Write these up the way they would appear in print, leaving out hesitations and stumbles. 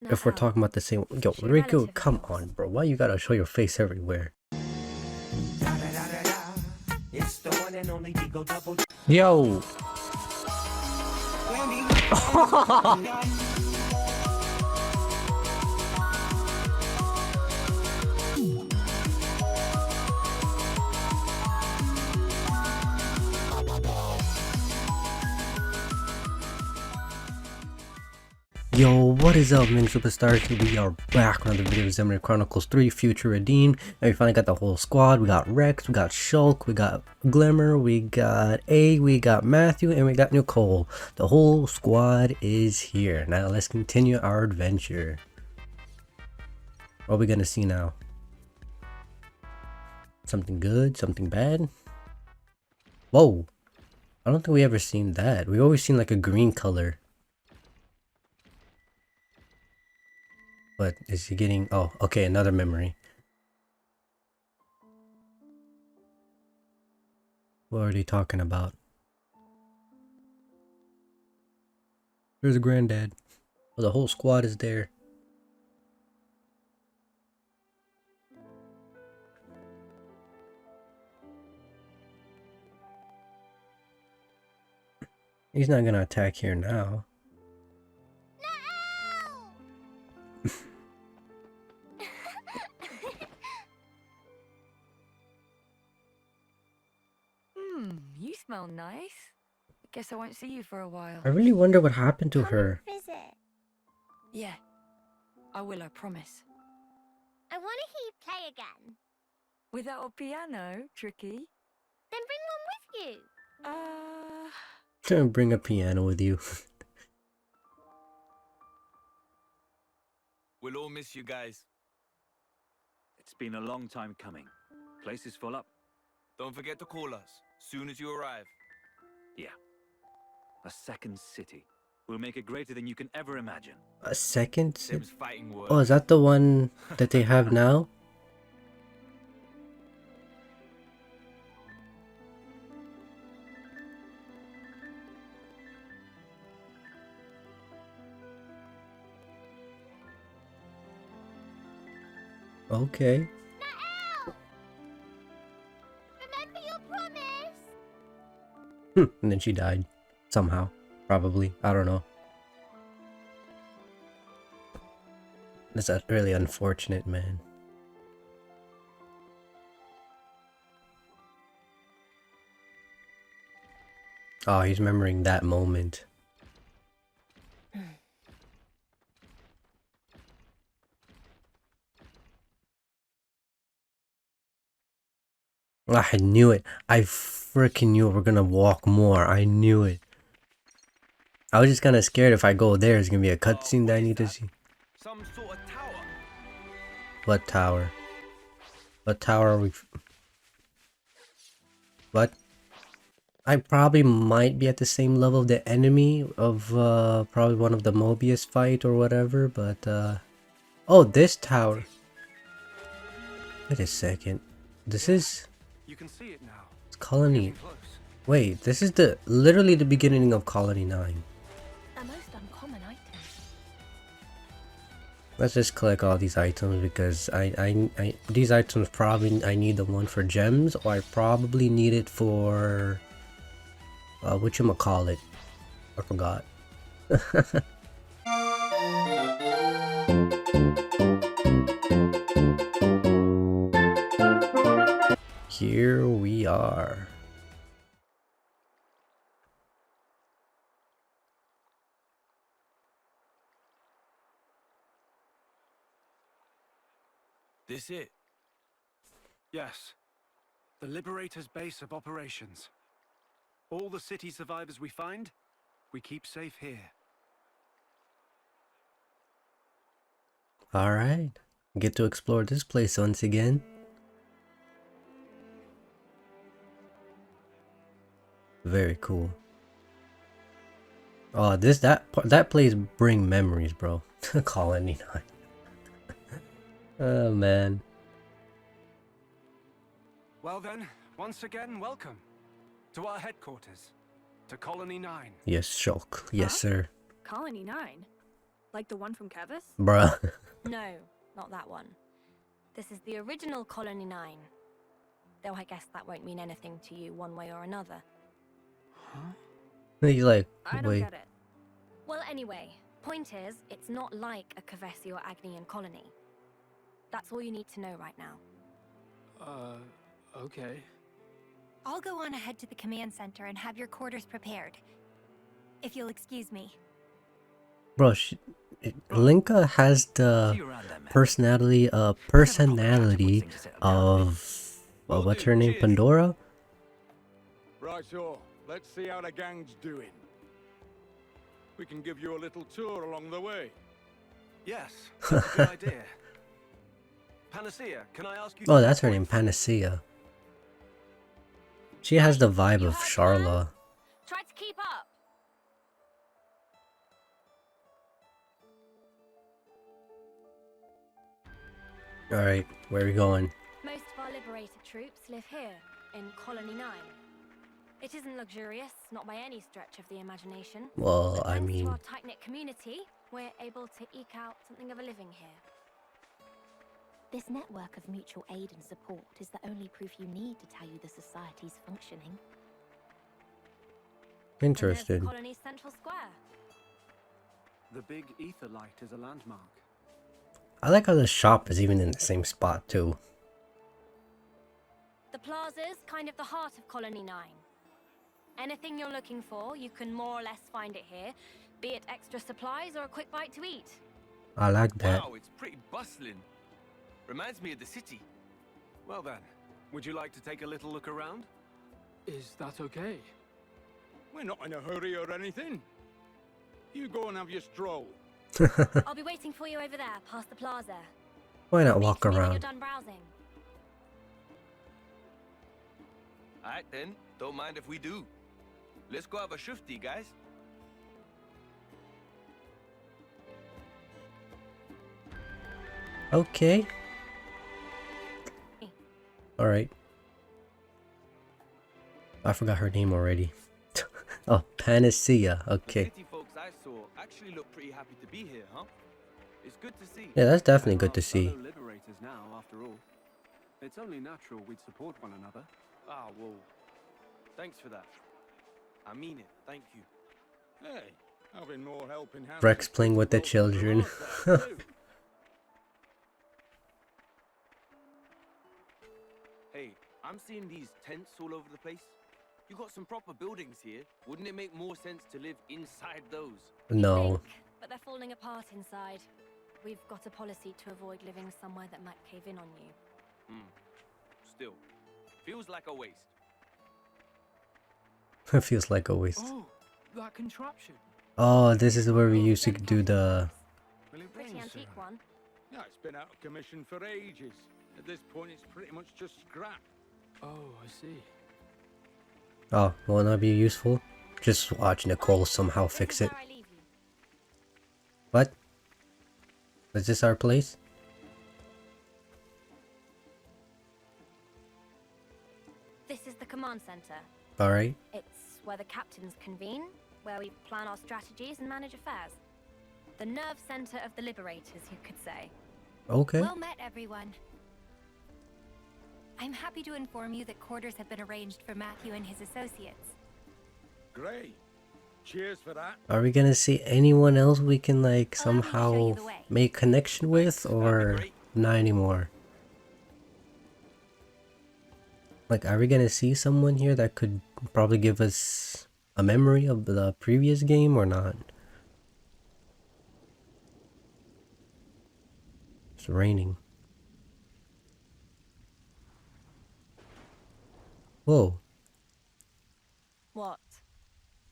If we're talking about the same, yo, Rico, come on, bro. Why you gotta show your face everywhere? Yo. Yo, what is up, mini superstars? We are back on another video of Xenoblade Chronicles 3 Future Redeemed, and we finally got the whole squad. We got Rex, we got Shulk, we got Glimmer, we got A, we got Matthew, and we got Nicole. The whole squad is here. Now let's continue our adventure. What are we gonna see now? Something good? Something bad? Whoa! I don't think we ever seen that. We always seen like a green color. But is he getting... Oh, okay, another memory. What are they talking about? There's a granddad. Well, the whole squad is there. He's not gonna attack here now. You smell nice. Guess I won't see you for a while. I really wonder what happened to her. Visit. Yeah, I will, I promise. I want to hear you play again. Without a piano, tricky. Then bring one with you. Bring a piano with you. We'll all miss you guys. It's been a long time coming. Place is full up. Don't forget to call us soon as you arrive. Yeah. A second city. We'll make it greater than you can ever imagine. A second? Them's fighting words. Oh, is that the one that they have now? Okay. Nael! Remember your promise. And then she died. Somehow. Probably. I don't know. That's really unfortunate, man. Oh, he's remembering that moment. I knew it. I freaking knew we're gonna walk more. I knew it. I was just kind of scared if I go there, it's gonna be a cutscene that I need to see. Some sort of tower. What tower? What tower are we? What? I probably might be at the same level of the enemy of probably one of the Mobius fight or whatever, but oh, this tower. Wait a second. This is... You can see it now. It's Colony. Getting close. Wait, this is literally the beginning of Colony 9. A most uncommon item. Let's just collect all these items because these items probably I need the one for gems, or I probably need it for whatchamacallit. I forgot. Here we are. This it? Yes. The Liberator's base of operations. All the city survivors we find, we keep safe here. Alright. Get to explore this place once again. Very cool. Oh, that place bring memories, bro. Colony 9. Oh man. Well then, once again, welcome to our headquarters, to Colony 9. Yes, Shulk. Yes, sir. Colony 9? Like the one from Kevis? Bruh. No, not that one. This is the original Colony 9. Though I guess that won't mean anything to you one way or another. Huh? He's like, I don't wait. get it. Well, anyway, point is, it's not like a Kevesi or Agnian colony. That's all you need to know right now. Okay. I'll go on ahead to the command center and have your quarters prepared. If you'll excuse me. Bro, Linka has See the you around then, man. personality of what's her name, Pandora? Right, so let's see how the gang's doing. We can give you a little tour along the way. Yes, that's a good idea. Panacea, can I ask you? Oh, that's her name, Panacea. She has the vibe of Charla. Try to keep up. Alright, where are we going? Most of our liberated troops live here, in Colony 9. It isn't luxurious, not by any stretch of the imagination. Well, But I thanks mean, to our tight-knit community, we're able to eke out something of a living here. This network of mutual aid and support is the only proof you need to tell you the society's functioning. And interested. there's Colony's central square. The big ether light is a landmark. I like how the shop is even in the same spot too. The plaza's kind of the heart of Colony 9. Anything you're looking for, you can more or less find it here, be it extra supplies or a quick bite to eat. I like that. Wow, it's pretty bustling. Reminds me of the city. Well then, would you like to take a little look around? Is that okay? We're not in a hurry or anything. You go and have your stroll. I'll be waiting for you over there, past the plaza. Why not Meet walk me when you're around? done browsing. Alright then, don't mind if we do. Let's go have a shufti, guys. Okay. Alright. I forgot her name already. Oh, Panacea. The Okay. city folks I saw actually look pretty happy to be here, huh? It's good to see. Yeah, that's definitely We're good to see. fellow liberators now, after all. It's only natural we'd support one another. Ah, well, thanks for that. I mean it, thank you. Hey, having more helping hands. Rex is playing with the difficult for children. our side, too. Hey, I'm seeing these tents all over the place. You got some proper buildings here. Wouldn't it make more sense to live inside those? No. Think, but they're falling apart inside. We've got a policy to avoid living somewhere that might cave in on you. Still, feels like a waste. It feels like a waste. Oh, that contraption. Oh, this is where we used to do the... Will it Pretty rain antique soon? one. Yeah, it's been out of commission for ages. At this point, it's pretty much just scrap. Oh, I see. Oh, will not be useful? Just watch Nicole somehow This fix is it. where I leave you. What? Is this our place? This is the command center. Alright. It's where the captains convene, where we plan our strategies and manage affairs. The nerve center of the liberators, you could say. Okay. Well met, everyone. I'm happy to inform you that quarters have been arranged for Matthew and his associates. Great. Cheers for that. Are we gonna see anyone else we can like Allow me to show you somehow the way. make connection with, That'd be or great. not anymore? Like, are we gonna see someone here that could probably give us a memory of the previous game or not? It's raining. Whoa. What?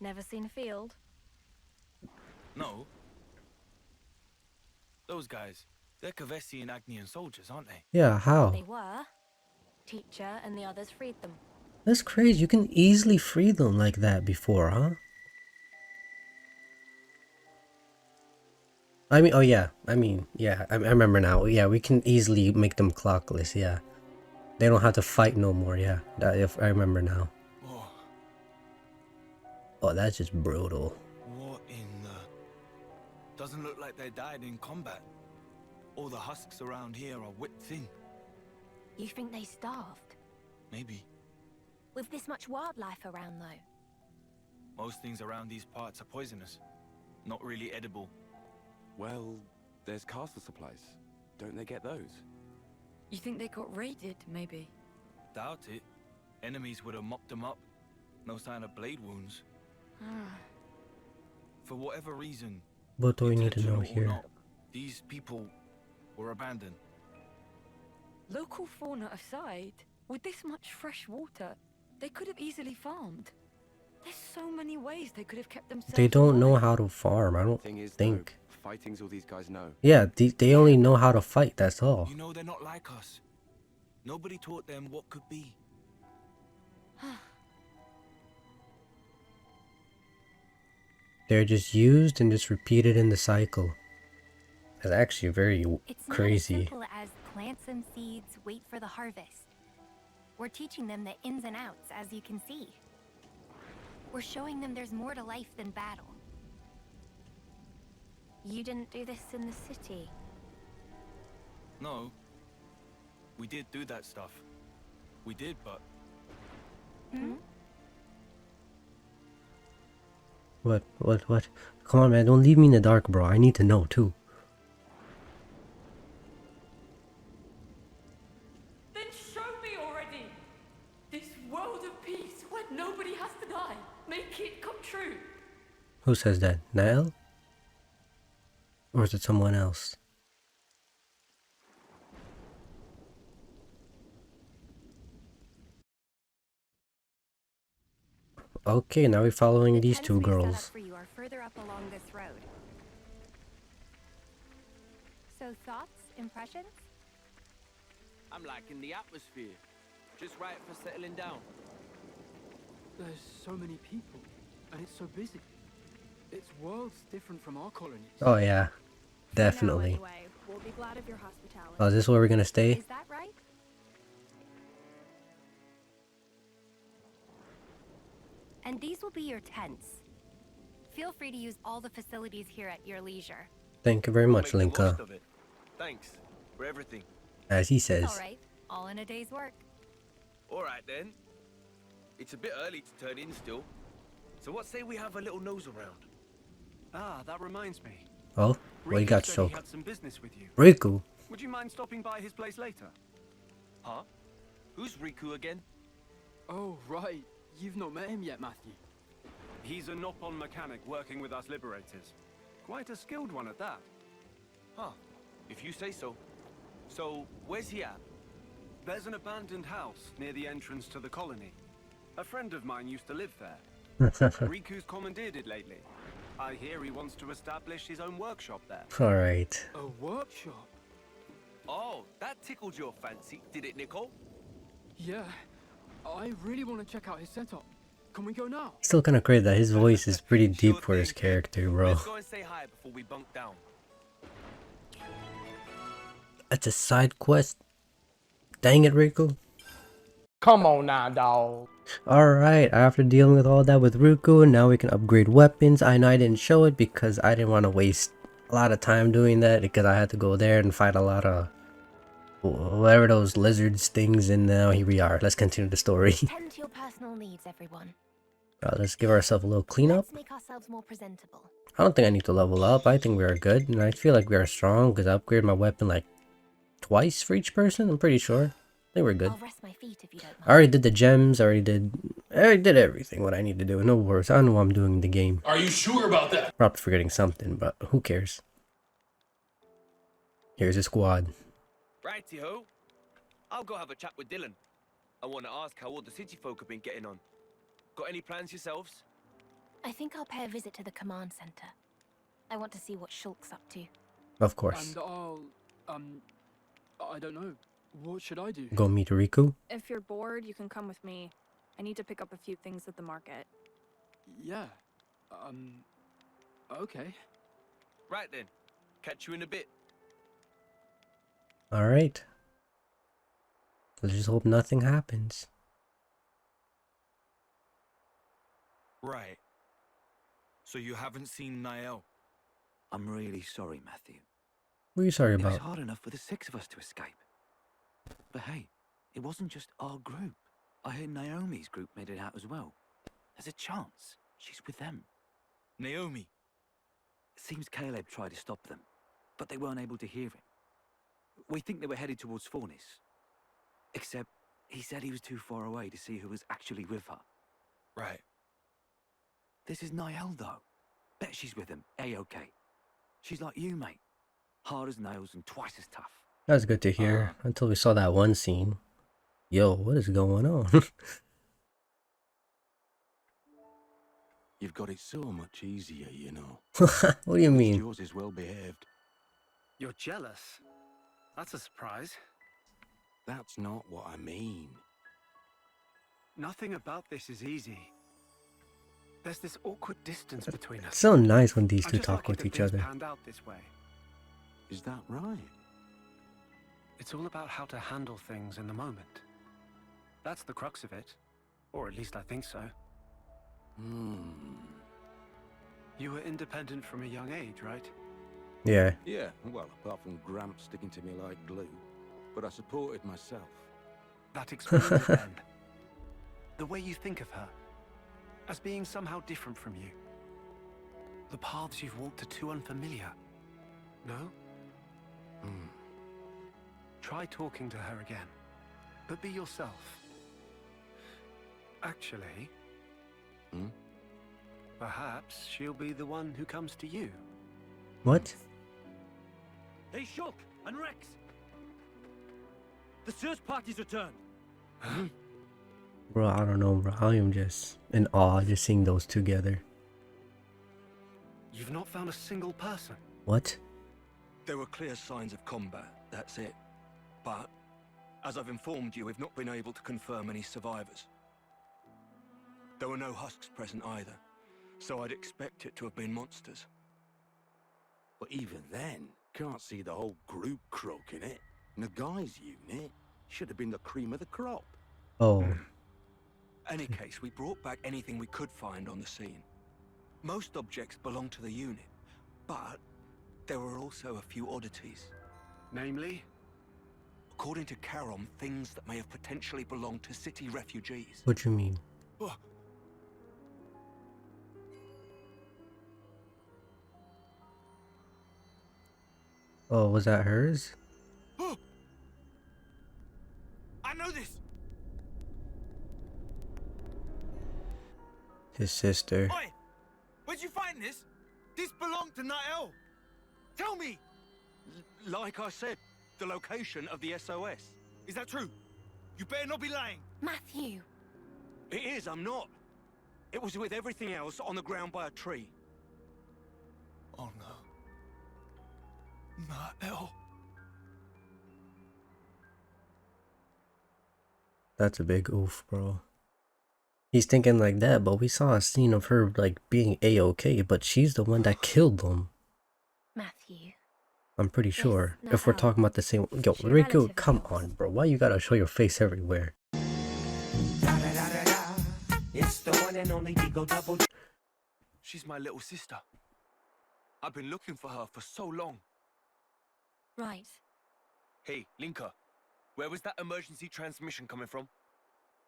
Never seen a field? No. Those guys, they're Kevesi and Agnian soldiers, aren't they? Yeah, how? They were. Teacher and the others freed them. That's crazy. You can easily free them like that before, huh? I mean, oh yeah. I remember now. Yeah, we can easily make them clockless, yeah. They don't have to fight no more, yeah. If I remember now. Oh, Oh, that's just brutal. what in the... Doesn't look like they died in combat. All the husks around here are whipped thin. You think they starved? Maybe. With this much wildlife around, though? Most things around these parts are poisonous. Not really edible. Well, there's castle supplies. Don't they get those? You think they got raided, maybe? Doubt it. Enemies would have mopped them up. No sign of blade wounds. For whatever reason, What do we need to know intentional or here? not, these people were abandoned. Local fauna aside, with this much fresh water, they could have easily farmed. There's so many ways they could have kept themselves They don't know alive. how to farm. I don't Thing is, think. though, fighting's all these guys know. Yeah, they only know how to fight. That's all. You know they're not like us. Nobody taught them what could be. They're just used and just repeated in the cycle. That's actually very It's crazy. not as simple as plant some seeds, wait for the harvest. We're teaching them the ins and outs, as you can see. We're showing them there's more to life than battle. You didn't do this in the city. No. We did do that stuff. We did, but What? Come on, man. Don't leave me in the dark, bro. I need to know, too. Then show me already! This world of peace where nobody has to die. Make it come true. Who says that? Nael? Or is it someone else? Okay, now we're following these two girls. For you are further up along this road. So thoughts, impressions? I'm liking the atmosphere. Just right for settling down. There's so many people, and it's so busy. It's worlds different from our colonies. Oh yeah, definitely. Anyway, we'll be glad of your hospitality. Oh, is this where we're gonna stay? Is that right? And these will be your tents. Feel free to use all the facilities here at your leisure. Thank you very much, Make the most Linka. of it. Thanks for everything. As he says. All right, all in a day's work. All right then. It's a bit early to turn in still. So what say we have a little nose around? Ah, that reminds me. Oh, what you got, Riku said he Shulk? had some business with you. Riku? Would you mind stopping by his place later? Huh? Who's Riku again? Oh, right. You've not met him yet, Matthew. He's a Noppon mechanic working with us liberators. Quite a skilled one at that. Huh. If you say so. So, where's he at? There's an abandoned house near the entrance to the colony. A friend of mine used to live there. Riku's commandeered it lately. I hear he wants to establish his own workshop there. Alright. A workshop? Oh, that tickled your fancy, did it, Nicole? Yeah. I really want to check out his setup. Can we go now? Still kind of crazy that his voice is pretty deep for his character, bro. Let's go and say hi before we bunk down. That's a side quest. Dang it, Riku. Come on now, dog. Alright, after dealing with all that with Riku, now we can upgrade weapons. I know I didn't show it because I didn't want to waste a lot of time doing that because I had to go there and fight a lot of whatever those lizards things, and now here we are. Let's continue the story. Tend to your personal needs, everyone. Let's give ourselves a little cleanup. Let's make ourselves more presentable. I don't think I need to level up. I think we are good, and I feel like we are strong because I upgraded my weapon like twice for each person. I'm pretty sure. I think we're good. I'll rest my feet if you don't mind. I already did the gems. I already did everything what I need to do. No worries. I know what I'm doing in the game. Are you sure about that? Probably forgetting something, but who cares? Here's a squad. Righty-ho. I'll go have a chat with Dylan. I want to ask how all the city folk have been getting on. Got any plans yourselves? I think I'll pay a visit to the command center. I want to see what Shulk's up to. Of course. And I'll, I don't know. What should I do? Go meet Riku. If you're bored, you can come with me. I need to pick up a few things at the market. Yeah. Okay. Right then. Catch you in a bit. Alright. Let's just hope nothing happens. Right. So you haven't seen Nael? I'm really sorry, Matthew. What are you sorry It was about? hard enough for the 6 of us to escape. But hey, it wasn't just our group. I heard Naomi's group made it out as well. There's a chance she's with them. Naomi. It seems Caleb tried to stop them, but they weren't able to hear him. We think they were headed towards Fornis. Except, he said he was too far away to see who was actually with her. Right. This is Niall, though. Bet she's with him, A-OK. She's like you, mate. Hard as nails and twice as tough. That's good to hear. Until we saw that one scene. Yo, what is going on? You've got it so much easier, you know. What do you mean? Yours is well behaved. You're jealous? That's a surprise. That's not what I mean. Nothing about this is easy. There's this awkward distance between us. It's so nice when these I'm two just talk lucky with that each things other. panned out this way. Is that right? It's all about how to handle things in the moment. That's the crux of it. Or at least I think so. You were independent from a young age, right? Yeah. Yeah, well, apart from Gramps sticking to me like glue. But I supported myself. That explains it then. The way you think of her. As being somehow different from you. The paths you've walked are too unfamiliar. No? Try talking to her again. But be yourself. Actually... perhaps she'll be the one who comes to you. What? Hey, Shulk and Rex! The search party's returned! Bro, I don't know, bro. I am just in awe just seeing those together. You've not found a single person. What? There were clear signs of combat, that's it. But, as I've informed you, we've not been able to confirm any survivors. There were no husks present either, so I'd expect it to have been monsters. But even then, can't see the whole group croaking it. And the guys' unit should have been the cream of the crop. Oh. Any case, we brought back anything we could find on the scene. Most objects belong to the unit, but there were also a few oddities. Namely? According to Charon, things that may have potentially belonged to city refugees. What you mean? Oh, was that hers? I know this. His sister. Oi! Where'd you find this? This belonged to Niall. Tell me! Like I said, the location of the SOS. Is that true? You better not be lying. Matthew! It is, I'm not. It was with everything else on the ground by a tree. Oh no. Niall. That's a big oof, bro. He's thinking like that, but we saw a scene of her like being A-OK, but she's the one that killed them. Matthew. I'm pretty sure. If we're talking about the same... Yo, Riku, come on, bro. Why you gotta show your face everywhere? It's the one and only Digo Double. She's my little sister. I've been looking for her for so long. Right. Hey, Linka. Where was that emergency transmission coming from?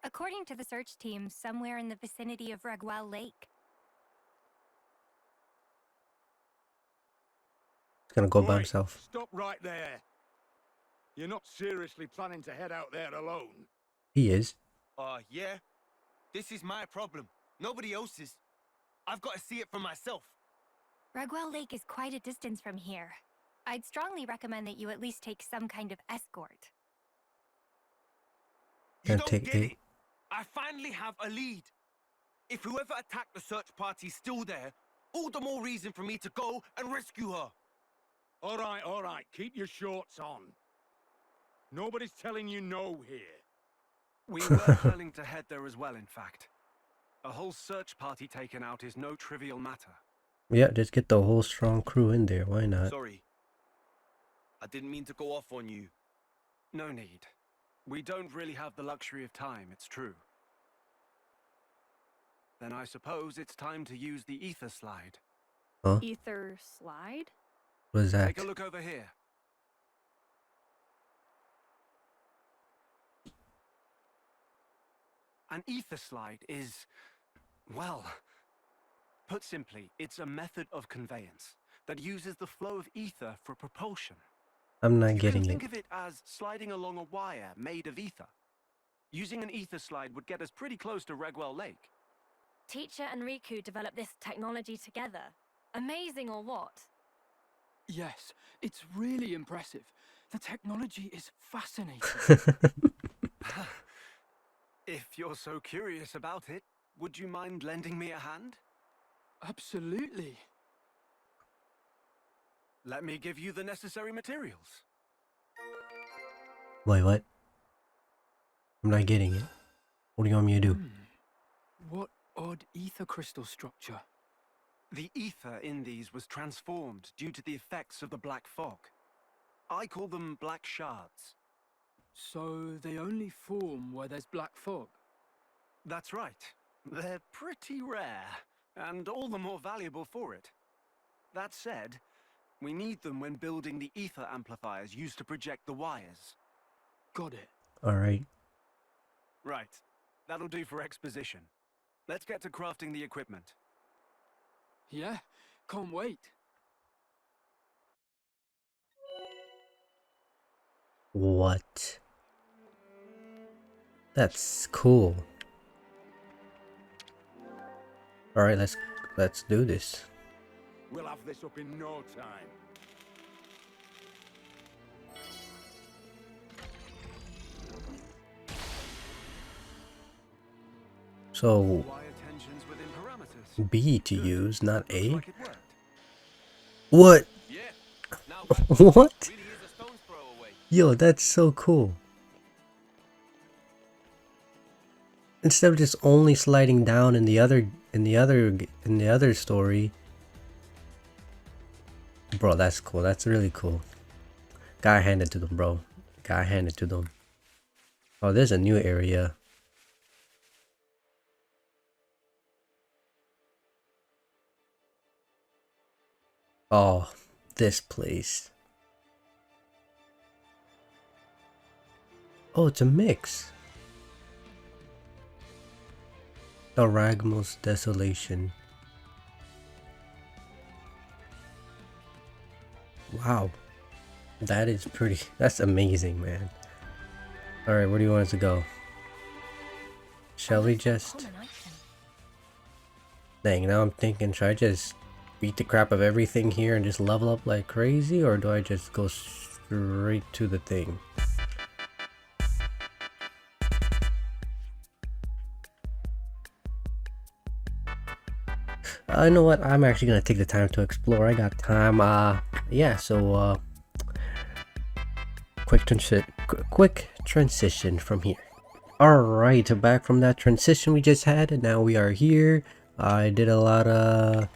According to the search team, somewhere in the vicinity of Regwell Lake. He's gonna go by Oi, himself. Stop right there. You're not seriously planning to head out there alone. He is. Yeah. This is my problem. Nobody else's. I've got to see it for myself. Regwell Lake is quite a distance from here. I'd strongly recommend that you at least take some kind of escort. You don't get it. I finally have a lead. If whoever attacked the search party's still there, all the more reason for me to go and rescue her. All right. Keep your shorts on. Nobody's telling you no here. We were planning to head there as well, in fact. A whole search party taken out is no trivial matter. Yeah, just get the whole strong crew in there. Why not? Sorry. I didn't mean to go off on you. No need. We don't really have the luxury of time, it's true. Then I suppose it's time to use the ether slide. Huh? Ether slide? What is that? Take a look over here. An ether slide is, well, put simply, it's a method of conveyance that uses the flow of ether for propulsion. I'm not You getting can it. think of it as sliding along a wire made of ether. Using an ether slide would get us pretty close to Regwell Lake. Teacher and Riku developed this technology together. Amazing or what? Yes, it's really impressive. The technology is fascinating. If you're so curious about it, would you mind lending me a hand? Absolutely. Let me give you the necessary materials. Wait, what? I'm not getting it. What do you want me to do? What odd ether crystal structure. The ether in these was transformed due to the effects of the black fog. I call them black shards. So they only form where there's black fog? That's right. They're pretty rare, and all the more valuable for it. That said, we need them when building the ether amplifiers used to project the wires. Got it. Alright. Right. That'll do for exposition. Let's get to crafting the equipment. Yeah, can't wait. What? That's cool. Alright, let's do this. We'll have this up in no time. So Wire tensions within parameters. B to use, not A? Like it worked. What? Yeah. Now What? really is a stone's throw away. Yo, that's so cool. Instead of just only sliding down in the other story. Bro, that's cool. That's really cool. Gotta hand it to them, bro. Gotta hand it to them. Oh, there's a new area. Oh, this place. Oh, it's a mix. Aragmo's Desolation. Wow. That is pretty. That's amazing, man. Alright, where do you want us to go? Shall we just... Dang, now I'm thinking, should I just beat the crap of everything here and just level up like crazy? Or do I just go straight to the thing? You know what? I'm actually gonna take the time to explore. I got time. Yeah. So, quick transition from here. All right, back from that transition we just had, and now we are here. I did a lot of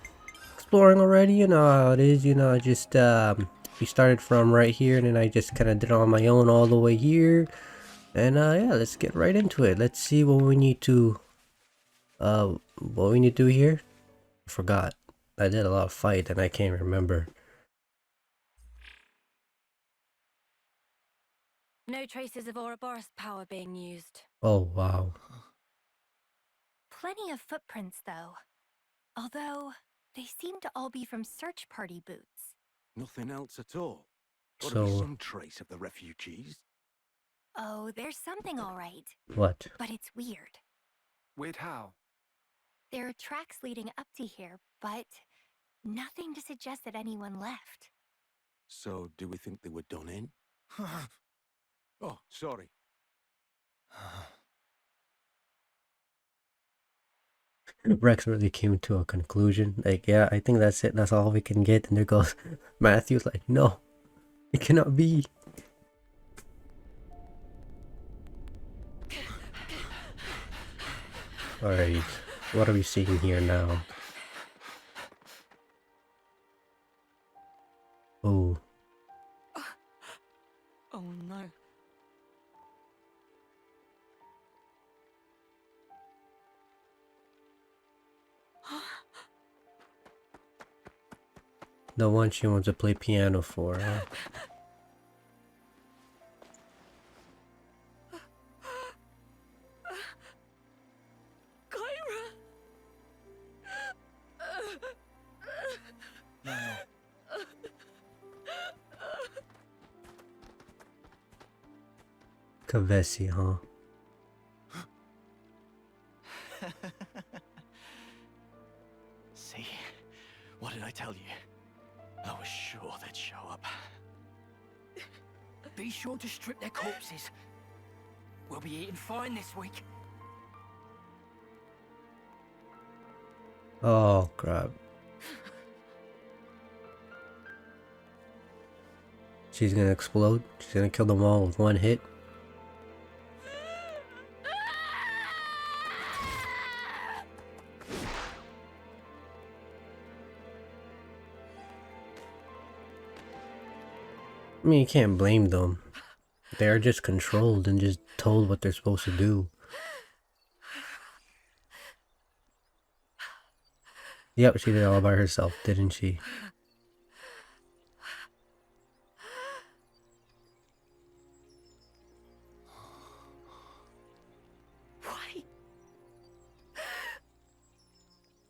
exploring already. You know how it is. You know, I just we started from right here, and then I just kind of did it on my own all the way here. And yeah, let's get right into it. Let's see what we need to do here. I forgot. I did a lot of fight and I can't remember. No traces of Ouroboros power being used. Oh, wow. Plenty of footprints, though. Although, they seem to all be from search party boots. Nothing else at all. Gotta So- be some trace of the refugees. Oh, there's something all right. What? But it's weird. Weird how? There are tracks leading up to here, but nothing to suggest that anyone left. So, do we think they were done in? Oh, sorry. Rex really came to a conclusion. Like, yeah, I think that's it. That's all we can get. And there goes Matthew's like, no, it cannot be. Alright, what are we seeing here now? Oh. Oh no. The one she wants to play piano for, huh? Kavesi, huh? See? What did I tell you? I was sure they'd show up. Be sure to strip their corpses. We'll be eating fine this week. Oh, crap. She's gonna explode. She's gonna kill them all with one hit. I mean, you can't blame them. They're just controlled and just told what they're supposed to do. Yep, she did it all by herself, didn't she?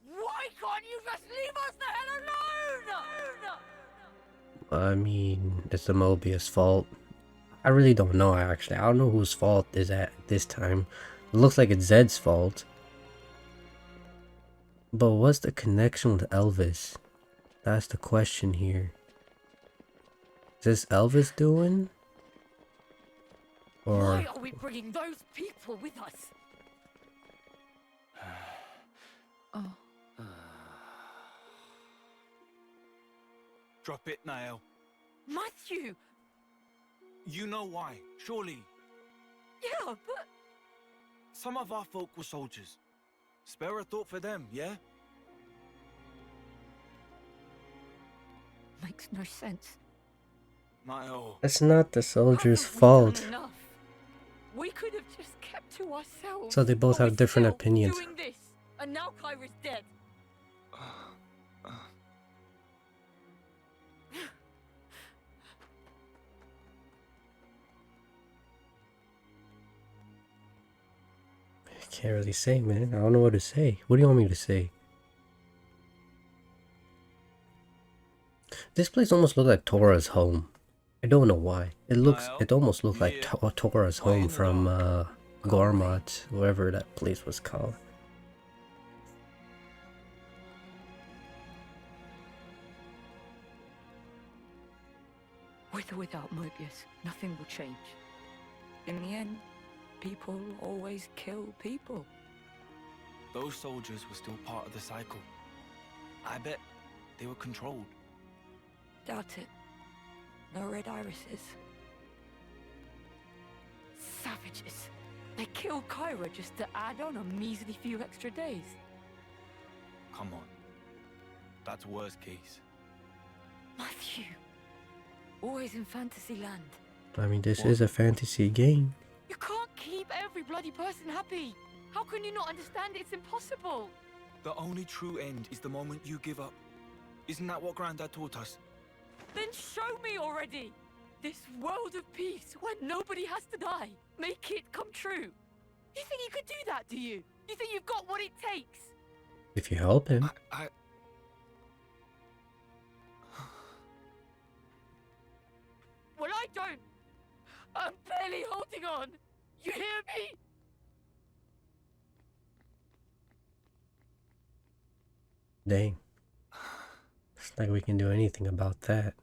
Why can't you just leave us the hell alone? I mean, it's the Mobius fault. I really don't know, actually. I don't know whose fault is at this time. It looks like it's Zed's fault. But what's the connection with Elvis? That's the question here. Is this Elvis doing? Or... Why are we bringing those people with us? Oh. Drop it, Niall. Matthew! You know why, surely. Yeah, but... Some of our folk were soldiers. Spare a thought for them, yeah? Makes no sense. Niall. It's not the soldier's fault. We could have just kept to ourselves. So they both have different opinions. Doing this, and now Kyra's dead. I can't really say, man. I don't know what to say. What do you want me to say? This place almost looks like Tora's home. I don't know why. It almost looks like Tora's home from Gormott, whatever that place was called. With or without Mobius, nothing will change. In the end, people always kill people. Those soldiers were still part of the cycle. I bet they were controlled. Doubt it. No red irises. Savages. They killed Kyra just to add on a measly few extra days. Come on. That's worst case. Matthew. Always in fantasy land. I mean, this is a fantasy game. You can't keep every bloody person happy. How can you not understand it's impossible? The only true end is the moment you give up. Isn't that what Grandad taught us? Then show me already! This world of peace where nobody has to die. Make it come true. You think you could do that, do you? You think you've got what it takes? If you help him. Well, I don't. I'm barely holding on. You hear me? Dang. It's like we can do anything about that.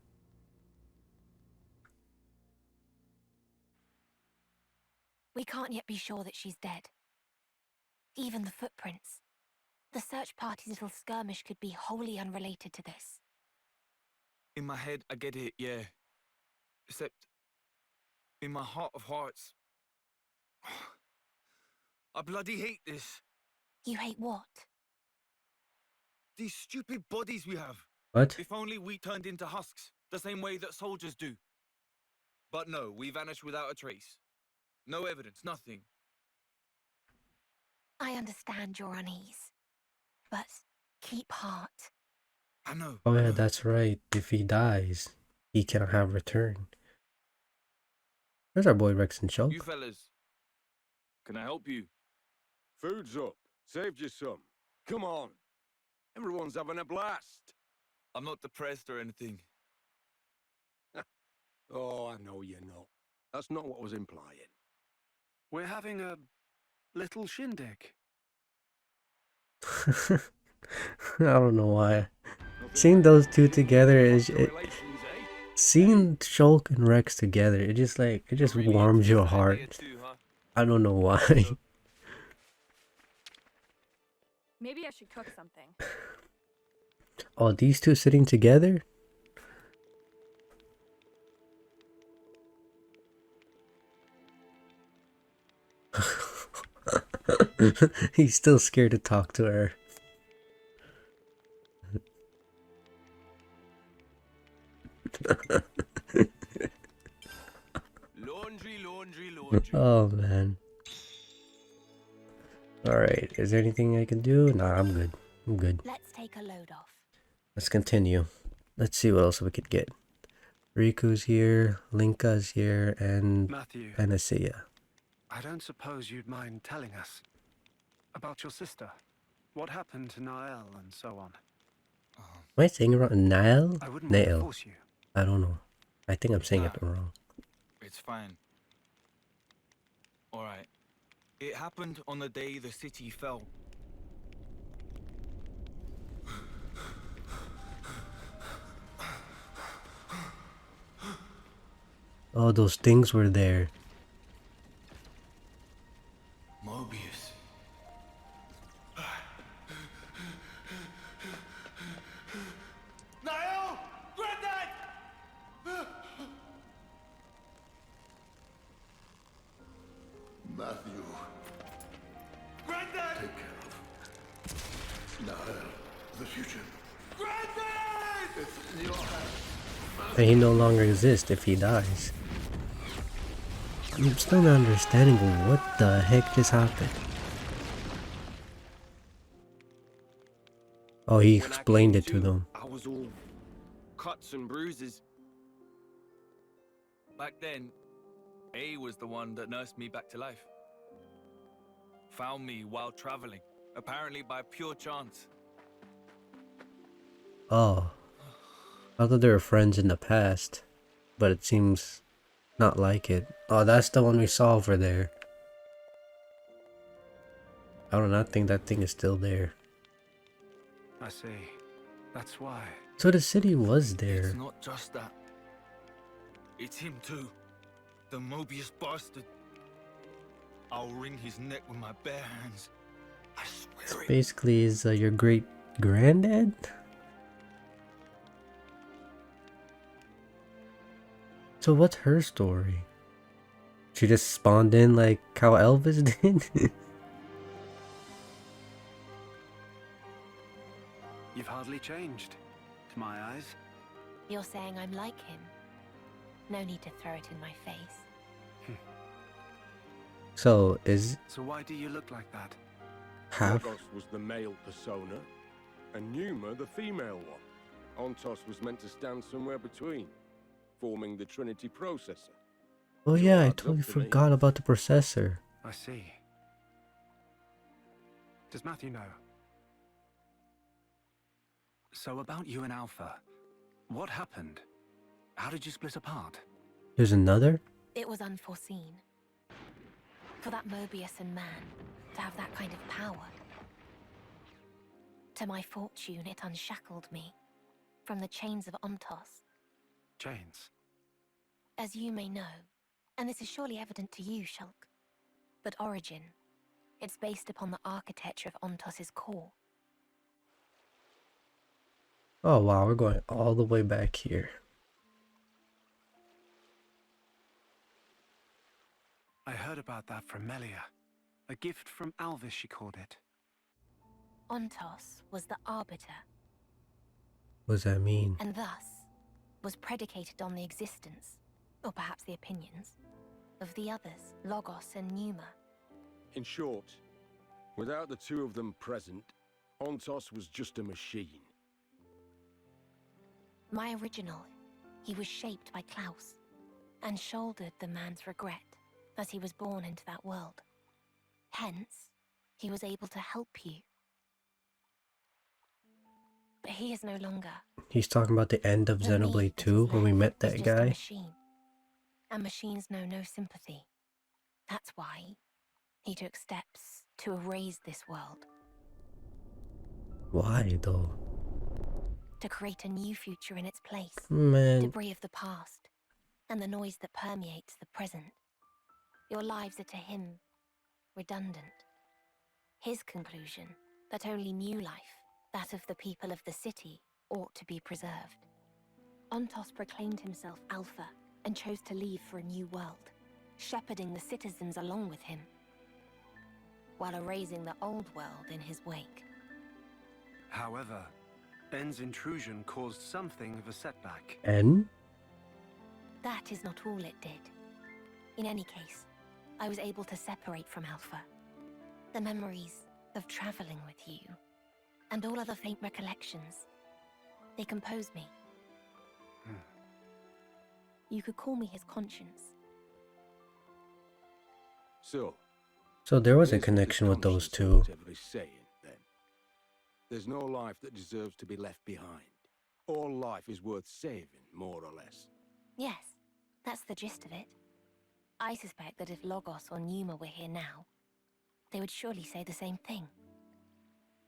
We can't yet be sure that she's dead. Even the footprints. The search party's little skirmish could be wholly unrelated to this. In my head, I get it, yeah. Except, in my heart of hearts, I bloody hate this. You hate what? These stupid bodies we have. What? If only we turned into husks, the same way that soldiers do. But no, we vanished without a trace. No evidence, nothing. I understand your unease, but keep heart. I know. Oh yeah, that's right. If he dies, he cannot have return. There's our boy Rex and Shulk. You fellas, can I help you? Food's up. Saved you some. Come on. Everyone's having a blast. I'm not depressed or anything. Oh, I know you're not. That's not what I was implying. We're having a little shindig. I don't know why. Seeing those two together is seeing Shulk and Rex together. It just warms your heart. I don't know why. Maybe I should cook something. Oh, these two sitting together? He's still scared to talk to her. Laundry. Oh man. Alright, is there anything I can do? Nah, I'm good. I'm good. Let's take a load off. Let's continue. Let's see what else we could get. Riku's here, Linka's here, and Matthew, Panacea. I don't suppose you'd mind telling us about your sister. What happened to Nael and so on. Am I saying it wrong? Nael? I wouldn't want to Nael. force you. I don't know. I think I'm saying it wrong. It's fine. Alright. It happened on the day the city fell. Oh, those things were there. Mobius. Niall! Granddad! Matthew, Granddad! take care of Nael, the future. Granddad! It's in your hands. And he no longer exists if he dies. I'm still not understanding what the heck just happened. Oh, he explained it to them. I was all cuts and bruises. Back then, A was the one that nursed me back to life. Found me while traveling, apparently by pure chance. Oh. I thought they were friends in the past, but it seems not like it. Oh, that's the one we saw over there. I do not think that thing is still there. I see. That's why. So the city was there. It's not just that. It's him too. The Mobius bastard. I'll wring his neck with my bare hands. I swear it. Basically, is your great granddad? So what's her story? She just spawned in like how Elvis did? You've hardly changed, to my eyes. You're saying I'm like him? No need to throw it in my face. So why do you look like that? half? Logos was the male persona, and Numa the female one. Ontos was meant to stand somewhere between, forming the Trinity processor. Oh yeah, I totally forgot about the processor. I see. Does Matthew know? So about you and Alpha, what happened? How did you split apart? There's another? It was unforeseen. For that Mobius and man to have that kind of power. To my fortune, it unshackled me from the chains of Ontos. Chains? As you may know, and this is surely evident to you, Shulk, but Origin, it's based upon the architecture of Ontos's core. Oh wow, we're going all the way back here. I heard about that from Melia. A gift from Alvis, she called it. Ontos was the arbiter, What does that mean? and thus was predicated on the existence, or perhaps the opinions, of the others, Logos and Numa. In short, without the two of them present, Ontos was just a machine. My original, he was shaped by Klaus, and shouldered the man's regret as he was born into that world. Hence, he was able to help you. But he is no longer. He's talking about the end of The Xenoblade me that 2 is when we met left is that just a guy. machine. And machines know no sympathy. That's why he took steps to erase this world, Why though? to create a new future in its place. Man. Debris of the past, and the noise that permeates the present. Your lives are to him redundant. His conclusion that only new life, that of the people of the city, ought to be preserved. Ontos proclaimed himself Alpha and chose to leave for a new world, shepherding the citizens along with him, while erasing the old world in his wake. However, N's intrusion caused something of a setback. N? That is not all it did. In any case, I was able to separate from Alpha. The memories of traveling with you, and all other faint recollections, they compose me. You could call me his conscience. So there was a here's connection the with those conscience of two. whatever he's saying, then. There's no life that deserves to be left behind. All life is worth saving, more or less. Yes, that's the gist of it. I suspect that if Logos or Numa were here now, they would surely say the same thing.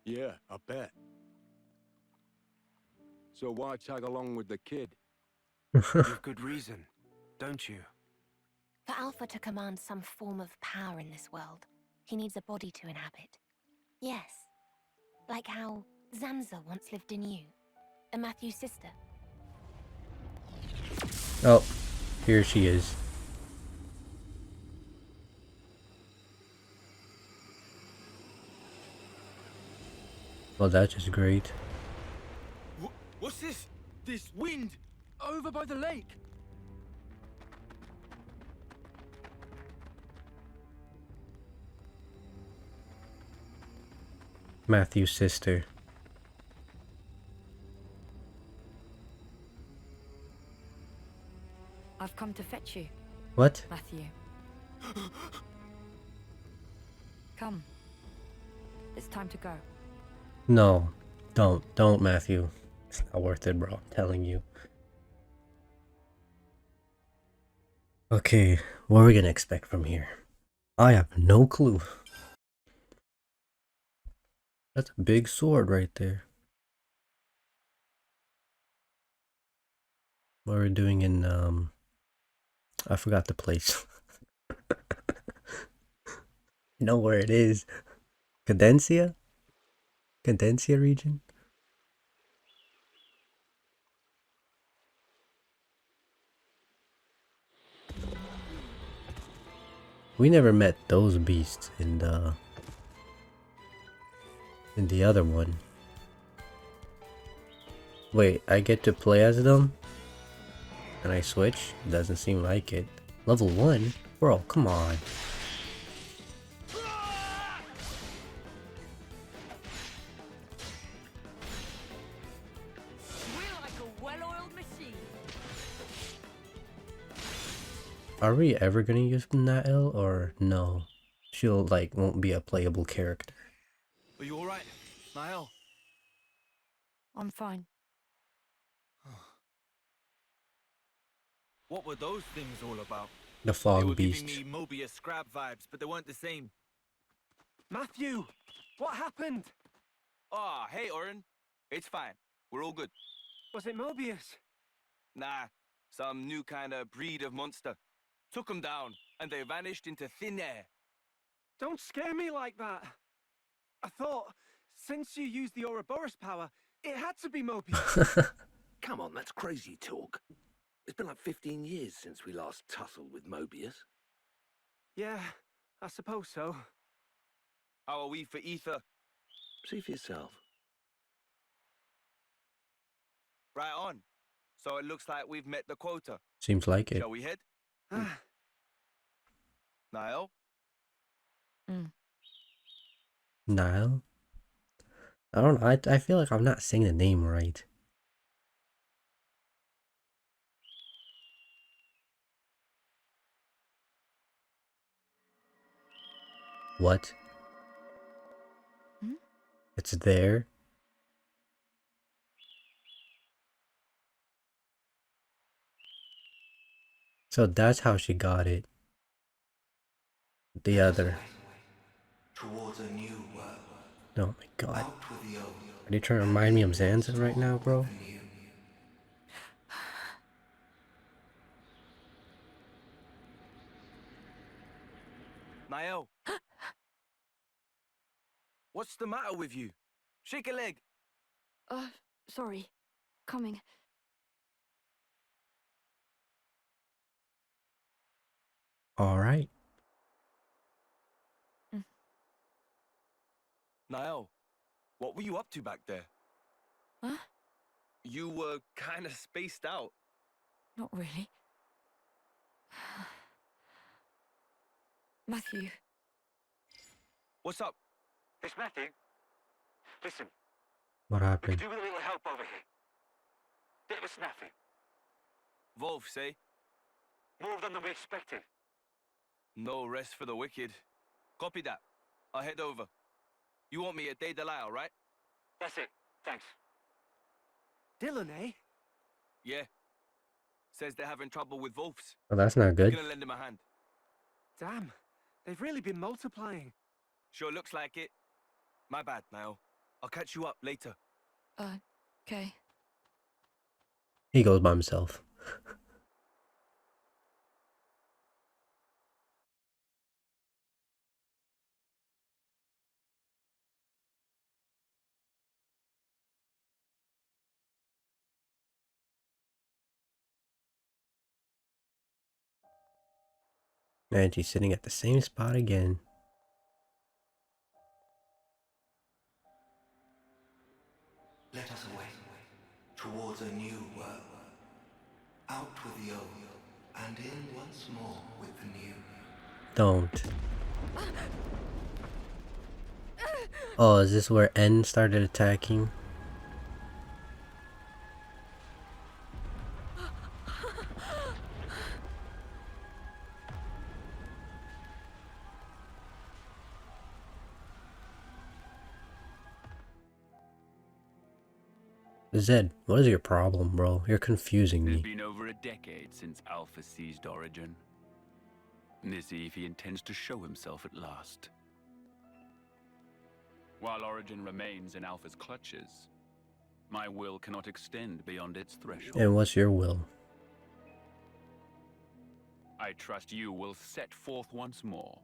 Yeah, I bet. So why tag along with the kid? You've good reason, don't you? For Alpha to command some form of power in this world, he needs a body to inhabit. Yes, like how Zanza once lived in you, and Matthew's sister. Oh, here she is. Well, that's just great. What's this? This wind? Over by the lake. Matthew's sister. I've come to fetch you. What? Matthew. Come. It's time to go. No, don't, Matthew. It's not worth it, bro. I'm telling you. Okay, what are we gonna expect from here? I have no clue. That's a big sword right there. What we're doing in, I forgot the place. You know where it is. Cadencia? Cadencia region? We never met those beasts in the other one. Wait, I get to play as them? Can I switch? Doesn't seem like it. Level 1? Bro, come on. Are we ever gonna use Nael or no? She'll like won't be a playable character. Are you alright, Niall? I'm fine. What were those things all about? The They fog were beast. giving me Mobius Scrab vibes, but they weren't the same. Matthew, what happened? Ah, hey, Oren. It's fine. We're all good. Was it Mobius? Nah, some new kind of breed of monster. Took them down, and they vanished into thin air. Don't scare me like that. I thought, since you used the Ouroboros power, it had to be Mobius. Come on, that's crazy talk. It's been like 15 years since we last tussled with Mobius. Yeah, I suppose so. How are we for ether? See for yourself. Right on. So it looks like we've met the quota. Seems like it. Shall we head? Niall? Nile? I don't know. I feel like I'm not saying the name right. What? Hmm? It's there? So that's how she got it. The other. Towards a new world. Oh my god. Out with the old. Are you trying to remind me of Zanza right now, bro? Niall. What's the matter with you? Shake a leg. Sorry. Coming. Alright. Niall, what were you up to back there? Huh? You were kind of spaced out. Not really. Matthew. What's up? It's Matthew. Listen, What we happened? could do with a little help over here. Bit of a snafu. Wolf, say? More of them than we expected. No rest for the wicked. Copy that. I'll head over. You want me at Day Delisle, right? That's it. Thanks. Dylan, eh? Yeah. Says they're having trouble with wolves. Well, that's not good. Gonna lend him a hand. Damn, they've really been multiplying. Sure looks like it. My bad, Niall. I'll catch you up later. Okay. He goes by himself. And she's sitting at the same spot again. Let us away. Towards a new world. Out with the old. And in once more with the new. Don't. Oh, is this where N started attacking? Zed, what is your problem, bro? You're confusing It's me. been over a decade since Alpha seized Origin. Let's see if he intends to show himself at last. While Origin remains in Alpha's clutches, my will cannot extend beyond its threshold. And what's your will? I trust you will set forth once more.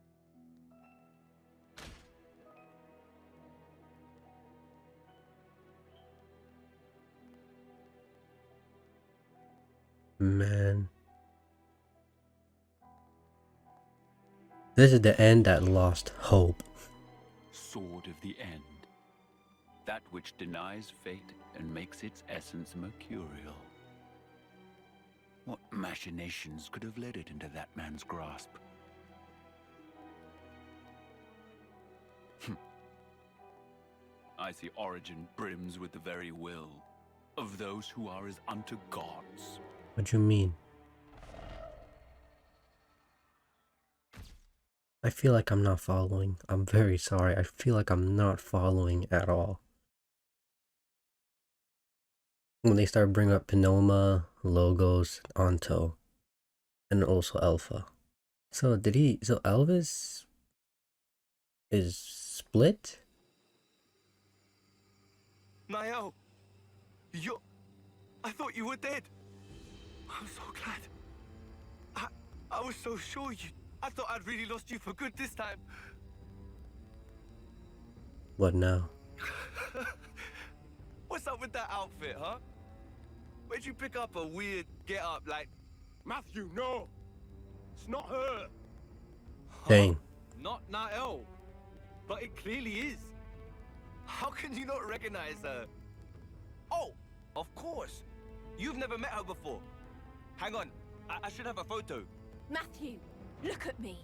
Man. This is the end that lost hope. Sword of the End. That which denies fate and makes its essence mercurial. What machinations could have led it into that man's grasp? I see Origin brims with the very will of those who are as unto gods. What do you mean? I feel like I'm not following. I'm very sorry. I feel like I'm not following at all. When they start bringing up Pinoma, Logos, Anto, and also Alpha. So Elvis is split? Niall! I thought you were dead. I'm so glad. I was so sure I thought I'd really lost you for good this time. What now? What's up with that outfit, huh? Where'd you pick up a weird get-up like... Matthew, no! It's not her! Dang. Not Niall. But it clearly is. How can you not recognize her? Oh, of course. You've never met her before. Hang on, I should have a photo. Matthew, look at me.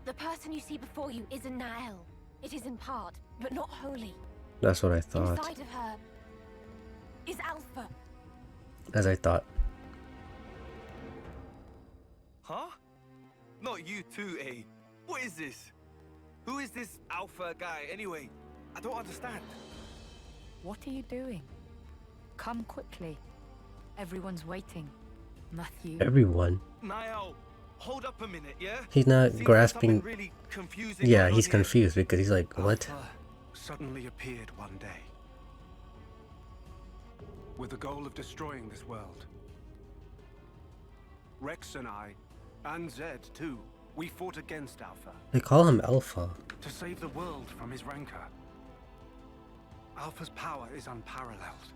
The person you see before you isn't Nael. It is in part, but not wholly. That's what I thought. Inside of her is Alpha. As I thought. Huh? Not you too, eh? What is this? Who is this Alpha guy, anyway? I don't understand. What are you doing? Come quickly. Everyone's waiting. Matthew. Everyone. Niall, hold up a minute, yeah? He's not Seems grasping. like really confusing Yeah, going he's on here. confused because he's like, what? Alpha suddenly appeared one day with the goal of destroying this world. Rex and I, and Zed too, we fought against Alpha They call him Alpha. to save the world from his rancor. Alpha's power is unparalleled.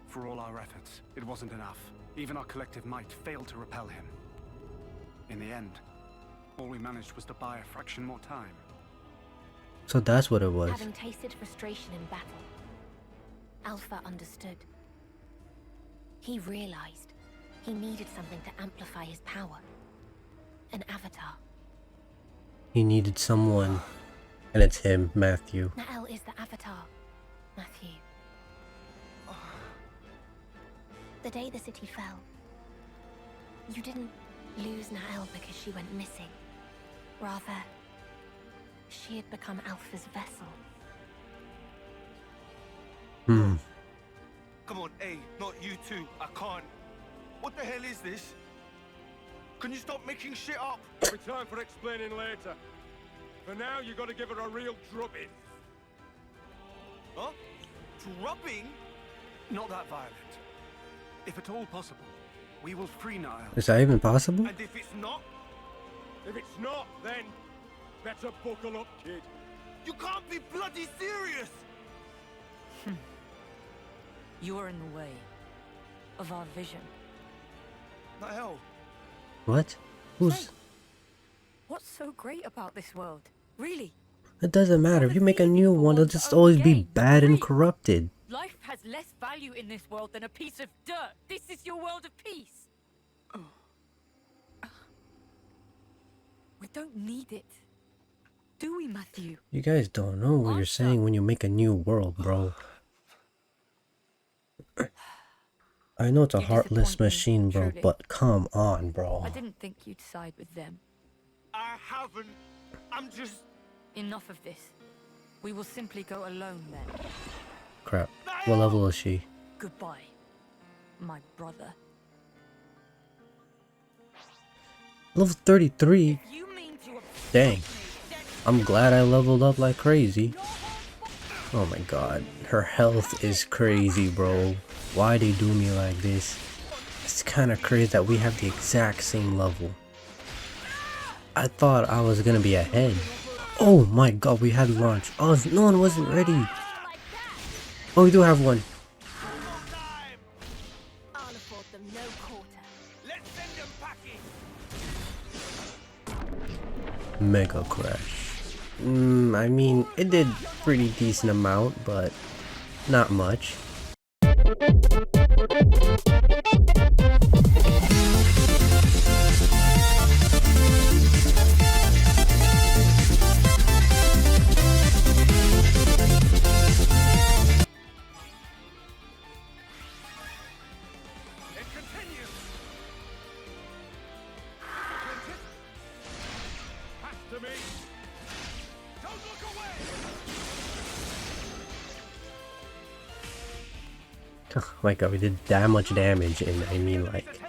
For all our efforts, it wasn't enough. Even our collective might failed to repel him. In the end, all we managed was to buy a fraction more time. So that's what it was. Having tasted frustration in battle, Alpha understood. He realized he needed something to amplify his power. An avatar. He needed someone. And it's him, Matthew. Nael is the avatar, Matthew. The day the city fell, you didn't lose Nael because she went missing. Rather, she had become Alpha's vessel. Come on, hey, not you two. I can't. What the hell is this? Can you stop making shit up? There'll be time for explaining later. For now, you gotta give her a real drubbing. Huh? Drubbing? Not that violent. If at all possible, we will free Niall. Is that even possible? And if it's not? If it's not, then better buckle up, kid. You can't be bloody serious! You are in the way of our vision. Niall. What? Who's... What's so great about this world? Really? It doesn't matter. If you make a new one, it'll just always be bad and corrupted. Life has less value in this world than a piece of dirt. This is your world of peace. We don't need it. Do we, Matthew? You guys don't know what you're saying when you make a new world, bro. I know it's a heartless machine, bro, truly. but come on, bro. I didn't think you'd side with them. I haven't. I'm just... Enough of this. We will simply go alone then. Crap. What level is she? Goodbye, my brother. Level 33? Dang. I'm glad I leveled up like crazy. Oh my god. Her health is crazy, bro. Why they do me like this? It's kind of crazy that we have the exact same level. I thought I was gonna be ahead. Oh my god, we had launch. Oh, no one wasn't ready. Oh, we do have one. I'll afford them no quarter. Let's send them packing. Mega crash. I mean, it did pretty decent amount, but not much. Oh my god, we did that much damage, and I mean, like,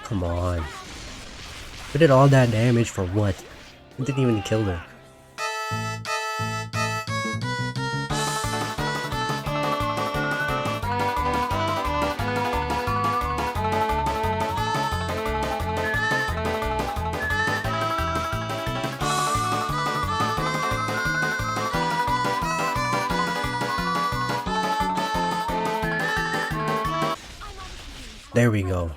come on. We did all that damage for what? We didn't even kill her. There we go.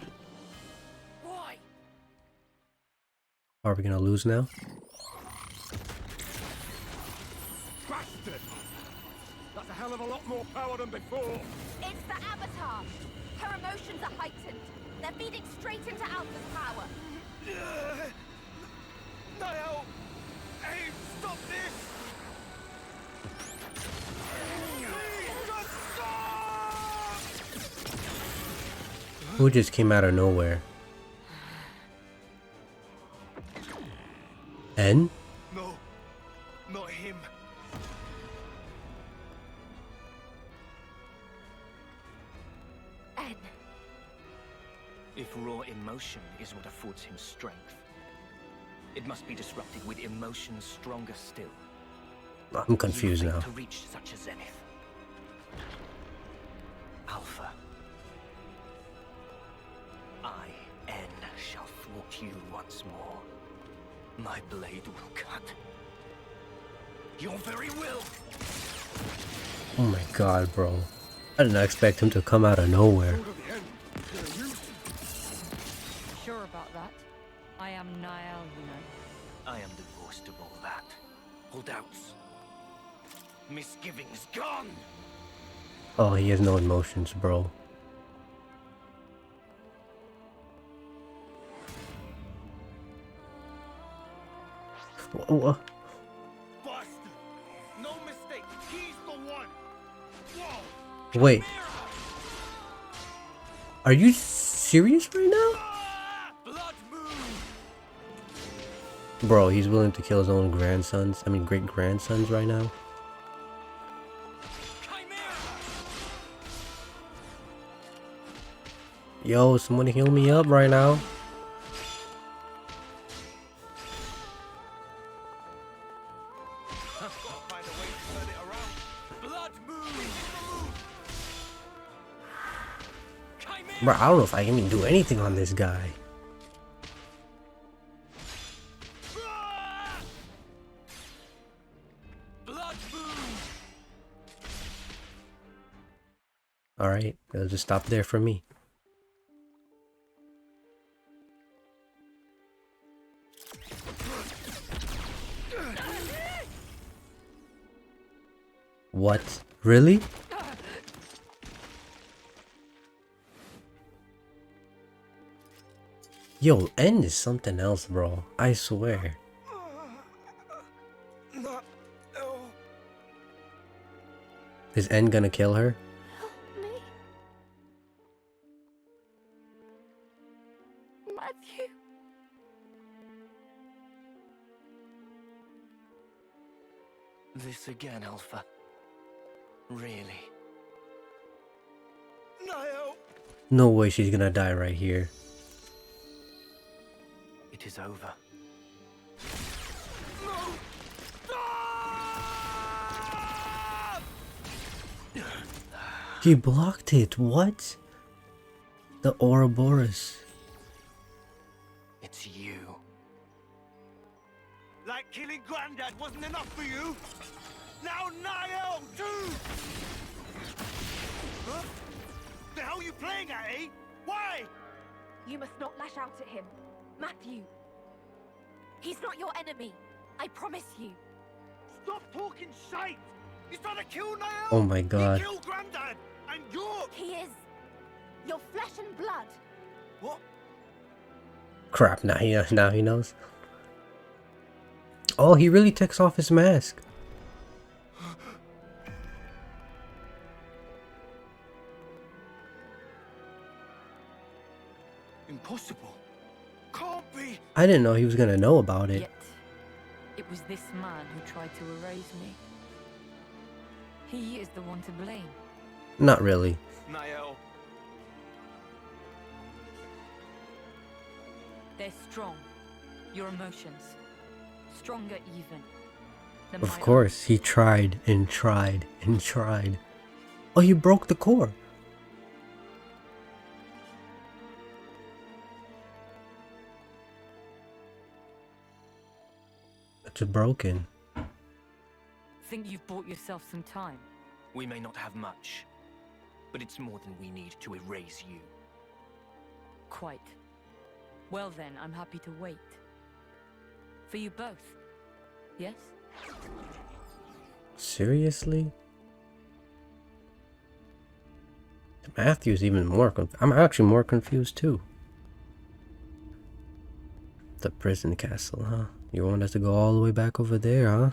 Are we gonna lose now? Bastard! That's a hell of a lot more power than before. It's the Avatar. Her emotions are heightened. They're feeding straight into Alpha's power. Niall! Hey, stop this! Who just came out of nowhere? N? No, not him. N. If raw emotion is what affords him strength, it must be disrupted with emotions stronger still. I'm confused You now. failed to reach such a zenith. Alpha. I, N, shall thwart you once more. My blade will cut your very will. Oh my god, bro. I did not expect him to come out of nowhere. Sure about that? I am Niall, you know. I am divorced of all that. All doubts. Misgivings gone! Oh, he has no emotions, bro. What? Bastard! No mistake, he's the one! Whoa! Wait. Are you serious right now? Bro, he's willing to kill his own grandsons. I mean, great-grandsons right now. Yo, someone heal me up right now. Bro, I don't know if I can even do anything on this guy. Alright, it'll just stop there for me. What? Really? Yo, N is something else, bro. I swear. Is N gonna kill her? Matthew. This again, Alpha. Really? No way she's gonna die right here. It is over. He blocked it. What? The Ouroboros. It's you. Like killing Granddad wasn't enough for you? Now Niall, too! Huh? The hell are you playing at, eh? Why? You must not lash out at him. Matthew. He's not your enemy. I promise you. Stop talking shite! He's trying to kill Niall! Oh my god. He killed Granddad! And you're... He is your flesh and blood. What? Crap, now he knows. Oh, he really takes off his mask. Impossible. Can't be. I didn't know he was gonna know about it. Yet, it was this man who tried to erase me. He is the one to blame. Not really. Niall. They're strong. Your emotions. Stronger even. than Of my course, he tried and tried and tried. Oh, he broke the core. It's broken. Think you've bought yourself some time? We may not have much, but it's more than we need to erase you. Quite. Well then, I'm happy to wait. For you both. Yes? Seriously? Matthew's even more I'm actually more confused too. The prison castle, huh? You want us to go all the way back over there, huh?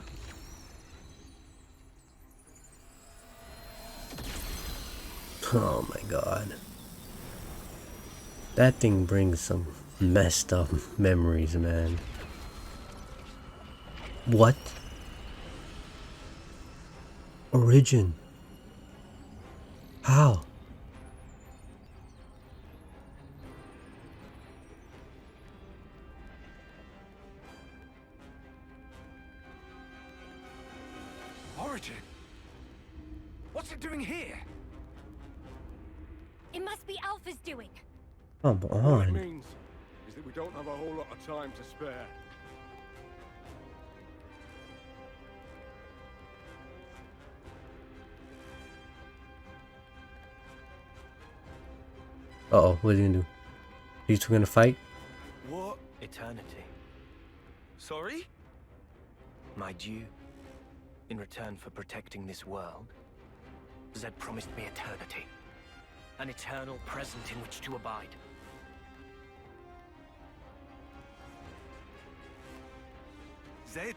Oh my god. That thing brings some messed up memories, man. What? Origin. How? Origin? What's it doing here? It must be Alpha's doing. Come What it on. means is that we don't have a whole lot of time to spare. Uh-oh, what are you gonna do? These two gonna fight? What? Eternity. Sorry? My due. In return for protecting this world, Zed promised me eternity. An eternal present in which to abide. Zed?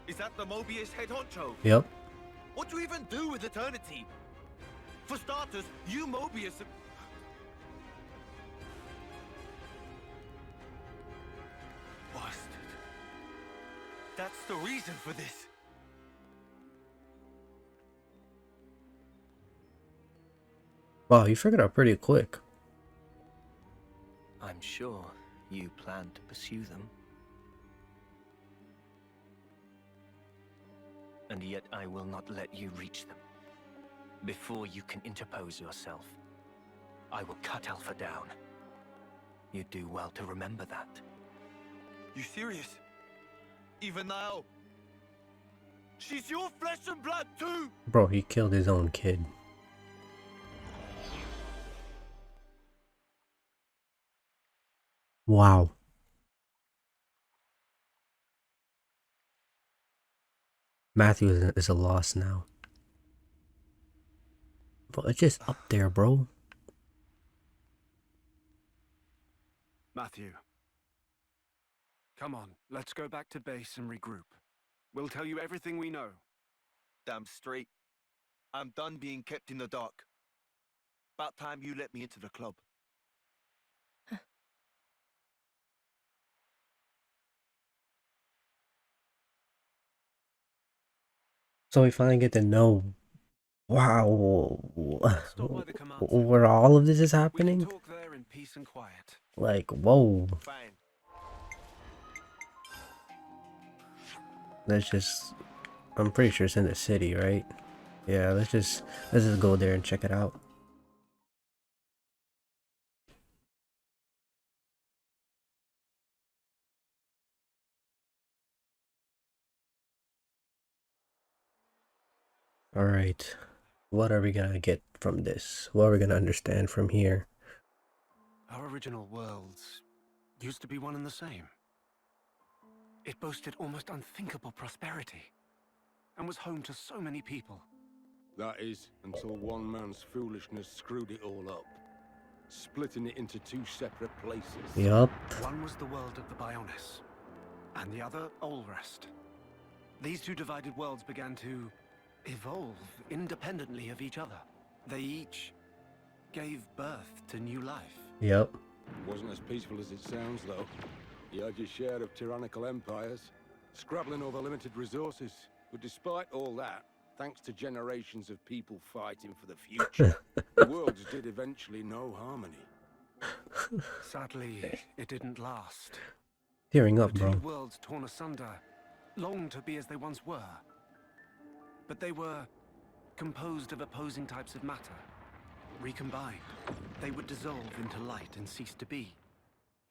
Is that the Mobius head honcho? Yep. What do you even do with eternity? For starters, you Mobius... Bastard. That's the reason for this. Wow, you figured out pretty quick. I'm sure you plan to pursue them. And yet I will not let you reach them. Before you can interpose yourself, I will cut Alpha down. You do well to remember that. You serious? Even now? She's your flesh and blood too! Bro, he killed his own kid. Wow. Matthew is a loss now. But it's just up there, bro. Matthew. Come on, let's go back to base and regroup. We'll tell you everything we know. Damn straight. I'm done being kept in the dark. About time you let me into the club. So we finally get to know, wow, where all of this is happening. Talk there in peace and quiet. Like, whoa. Fine. Let's just, I'm pretty sure it's in the city, right? Yeah, let's just go there and check it out. Alright, what are we gonna get from this? What are we gonna understand from here? Our original worlds used to be one and the same. It boasted almost unthinkable prosperity and was home to so many people. That is, until one man's foolishness screwed it all up, splitting it into two separate places. Yup. One was the world of the Bionis, and the other, Olrest. These two divided worlds began to evolve independently of each other. They each gave birth to new life. Yep. Wasn't as peaceful as it sounds, though. You had your share of tyrannical empires, scrabbling over limited resources. But despite all that, thanks to generations of people fighting for the future, the worlds did eventually know harmony. Sadly, it didn't last. Tearing up, the bro. two worlds torn asunder longed to be as they once were. But they were composed of opposing types of matter. Recombined, they would dissolve into light and cease to be.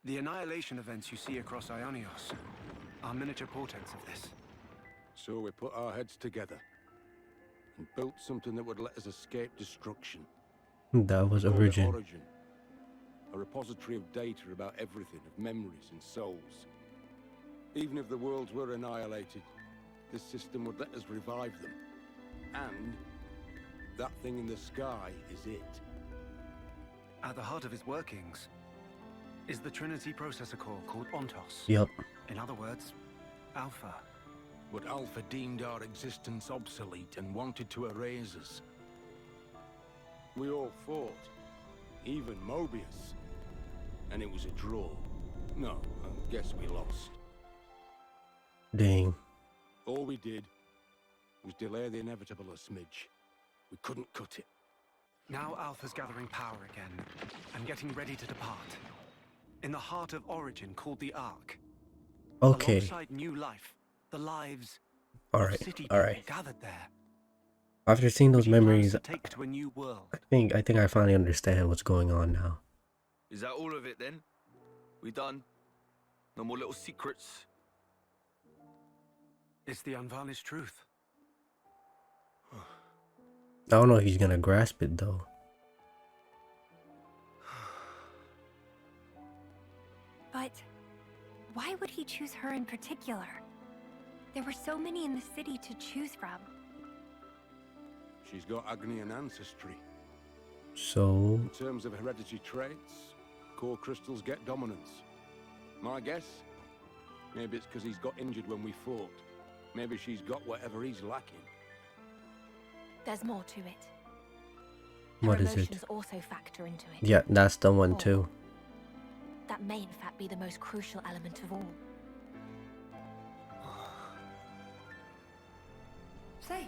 The annihilation events you see across Ionios are miniature portents of this. So we put our heads together and built something that would let us escape destruction. That was Called it Origin. Origin. A repository of data about everything, of memories and souls. Even if the worlds were annihilated, this system would let us revive them. And that thing in the sky is it. At the heart of its workings is the Trinity processor core called Ontos. Yep. In other words, Alpha. But Alpha deemed our existence obsolete and wanted to erase us. We all fought, even Mobius. And it was a draw. No, I guess we lost. Dang. All we did was delay the inevitable a smidge. We couldn't cut it. Now Alpha's gathering power again, and getting ready to depart. In the heart of Origin called the Ark. Okay. Alongside new life, the lives All of right. city All people right. gathered there. After seeing those memories, To take to a new world. I think I finally understand what's going on now. Is that all of it then? We done? No more little secrets? It's the unvarnished truth. I don't know if he's gonna grasp it though. But why would he choose her in particular? There were so many in the city to choose from. She's got Agnian ancestry. So In terms of hereditary traits, core crystals get dominance. My guess? Maybe it's because he's got injured when we fought. Maybe she's got whatever he's lacking. There's more to it. What Her is it? emotions also factor into it. Yeah, that's the one too. That may in fact be the most crucial element of all. Say,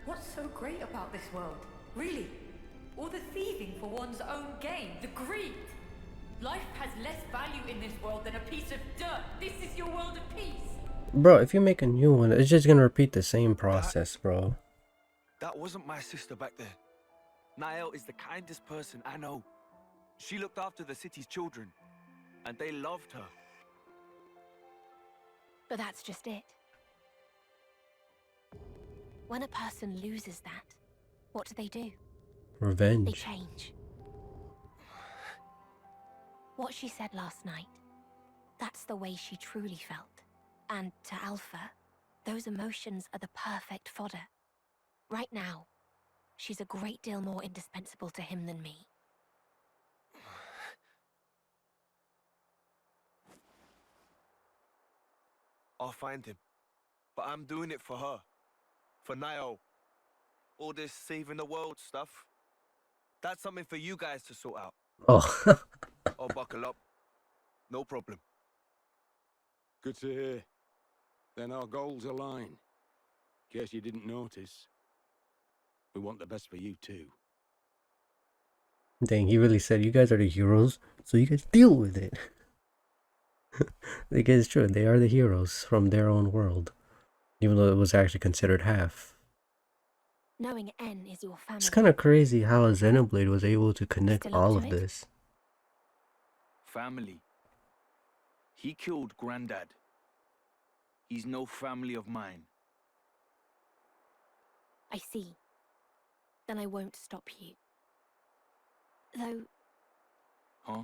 what's so great about this world? Really? All the thieving for one's own gain, the greed. Life has less value in this world than a piece of dirt. This is your world of peace. Bro, if you make a new one, it's just gonna repeat the same process, bro. That wasn't my sister back there. Niall is the kindest person I know. She looked after the city's children, and they loved her. But that's just it. When a person loses that, what do? They Revenge. change. What she said last night, that's the way she truly felt. And to Alpha, those emotions are the perfect fodder. Right now, she's a great deal more indispensable to him than me. I'll find him. But I'm doing it for her. For Niall. All this saving the world stuff. That's something for you guys to sort out. Oh. I'll buckle up. No problem. Good to hear. Then our goals align. In case you didn't notice. We want the best for you too. Dang, he really said you guys are the heroes, so you guys deal with it. Because it's true, they are the heroes from their own world. Even though it was actually considered half. Knowing N is your family. It's kind of crazy how a Xenoblade was able to connect all of this. Family. He killed Granddad. He's no family of mine. I see. Then I won't stop you. Though, Huh?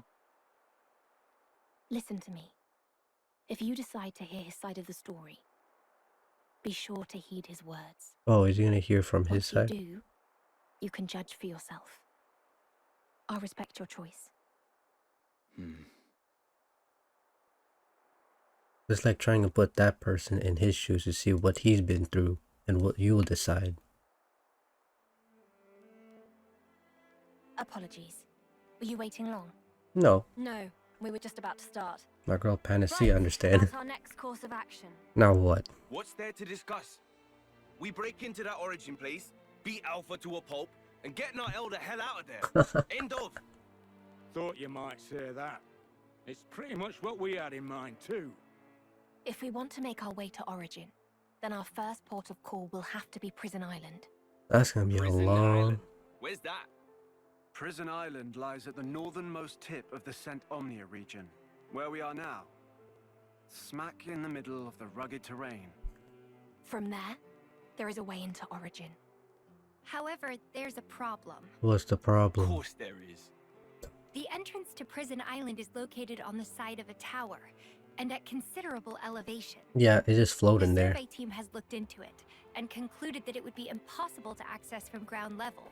listen to me. If you decide to hear his side of the story, be sure to heed his words. Oh, is he gonna hear from his Once side? you do, you can judge for yourself. I'll respect your choice. It's like trying to put that person in his shoes to see what he's been through and what you will decide. Apologies. Were you waiting long? No, No, we were just about to start. my girl Panacea understand. That's our next course of action. Now what? What's there to discuss? We break into that Origin place, beat Alpha to a pulp, and get Niall the hell out of there. End of. Thought you might say that. It's pretty much what we had in mind too. If we want to make our way to Origin, then our first port of call will have to be Prison Island. That's gonna be a long... Where's that? Prison Island lies at the northernmost tip of the Saint Omnia region, where we are now. Smack in the middle of the rugged terrain. From there is a way into Origin. However, there's a problem. What's the problem? Of course there is. The entrance to Prison Island is located on the side of a tower, and at considerable elevation. Yeah, it just floating The there. survey team has looked into it, and concluded that it would be impossible to access from ground level.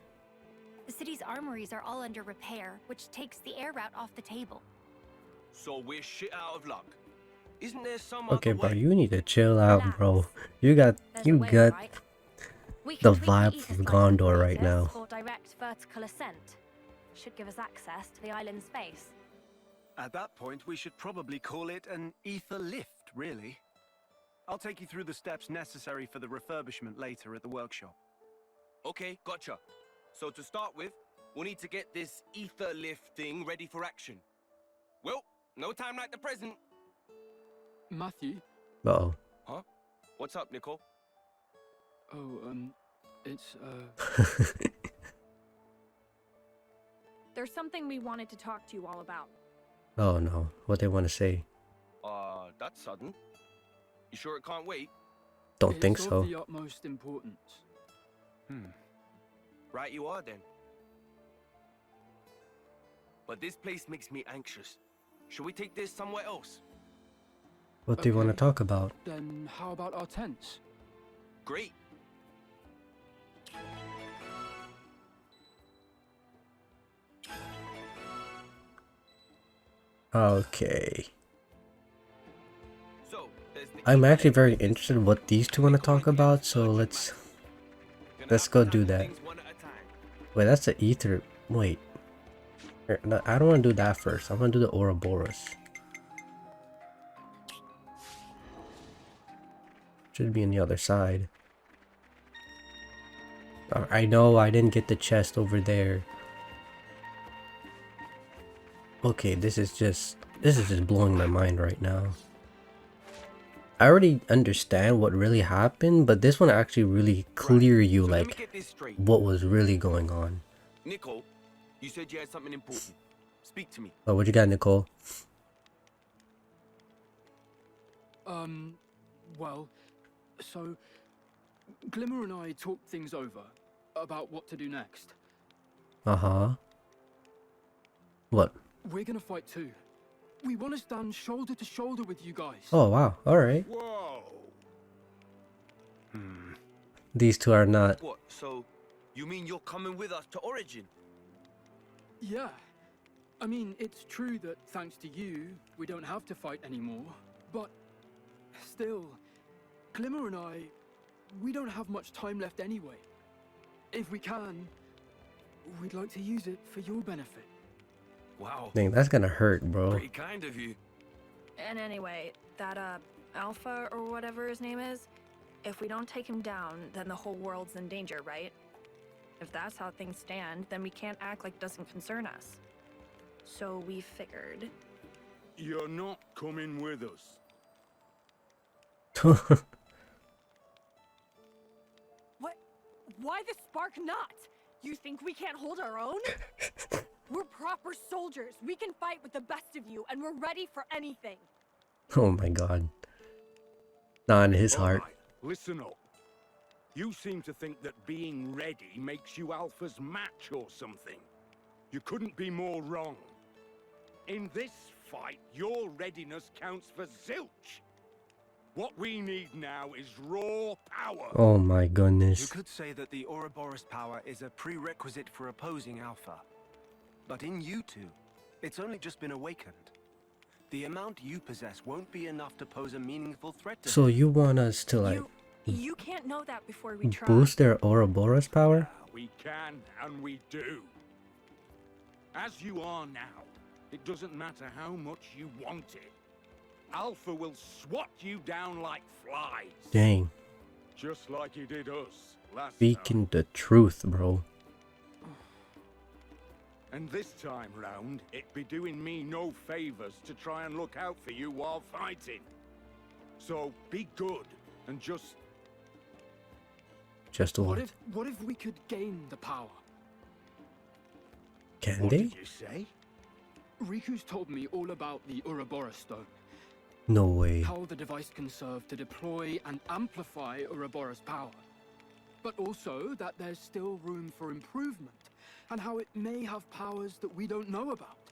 The city's armories are all under repair, which takes the air route off the table. So we're shit out of luck. Isn't there some Okay, other bro, way? you need to chill out, bro. You got There's a way, right? We the can tweak vibe ether from slice Gondor right process now. For direct vertical ascent. Should give us access to the island's face. At that point, we should probably call it an ether lift, really. I'll take you through the steps necessary for the refurbishment later at the workshop. Okay, gotcha. So to start with, we'll need to get this ether lift thing ready for action. Well, no time like the present. Matthew? Uh-oh. Huh? What's up, Nicole? Oh, it's, There's something we wanted to talk to you all about. Oh no, what they want to say? That's sudden. You sure it can't wait? Don't think it's so. of the utmost importance. Right you are then. But this place makes me anxious. Should we take this somewhere else? What do you want to talk about? Then how about our tents? Great. Okay. So, I'm actually very interested in what these two want to talk about, so let's go do that. Wait, that's the ether. Wait. Here, no, I don't want to do that first. I want to do the Ouroboros. Should be on the other side. I know I didn't get the chest over there. Okay, this is just blowing my mind right now. I already understand what really happened, but this one actually really clear you like what was really going on. Nicole, you said you had something important. Speak to me. Oh, what you got, Nicole? Well, so Glimmer and I talked things over about what to do next. Uh-huh. What? We're gonna fight too. We want to stand shoulder to shoulder with you guys. Oh, wow. All right. Whoa. These two are not. What? So, you mean you're coming with us to Origin? Yeah. I mean, it's true that thanks to you, we don't have to fight anymore. But still, Glimmer and I, we don't have much time left anyway. If we can, we'd like to use it for your benefit. Wow. Dang, that's gonna hurt, bro. Pretty kind of you. And anyway, that Alpha or whatever his name is, if we don't take him down, then the whole world's in danger, right? If that's how things stand, then we can't act like it doesn't concern us. So we figured. You're not coming with us. What? Why the spark not? You think we can't hold our own? We're proper soldiers. We can fight with the best of you, and we're ready for anything. Oh my god. Not in his heart. Right, listen up. You seem to think that being ready makes you Alpha's match or something. You couldn't be more wrong. In this fight, your readiness counts for zilch. What we need now is raw power. Oh my goodness. You could say that the Ouroboros power is a prerequisite for opposing Alpha. But in you two, it's only just been awakened. The amount you possess won't be enough to pose a meaningful threat to So you want us to like You can't know that before we try. boost their Ouroboros power? We can, and we do. As you are now, it doesn't matter how much you want it. Alpha will swat you down like flies. Dang. Just like he did us last Speaking the truth, bro. And this time round, it'd be doing me no favors to try and look out for you while fighting. So be good and just What if we could gain the power? Can what they? did you say? Riku's told me all about the Ouroboros stone. No way. How the device can serve to deploy and amplify Ouroboros power. But also that there's still room for improvement, and how it may have powers that we don't know about.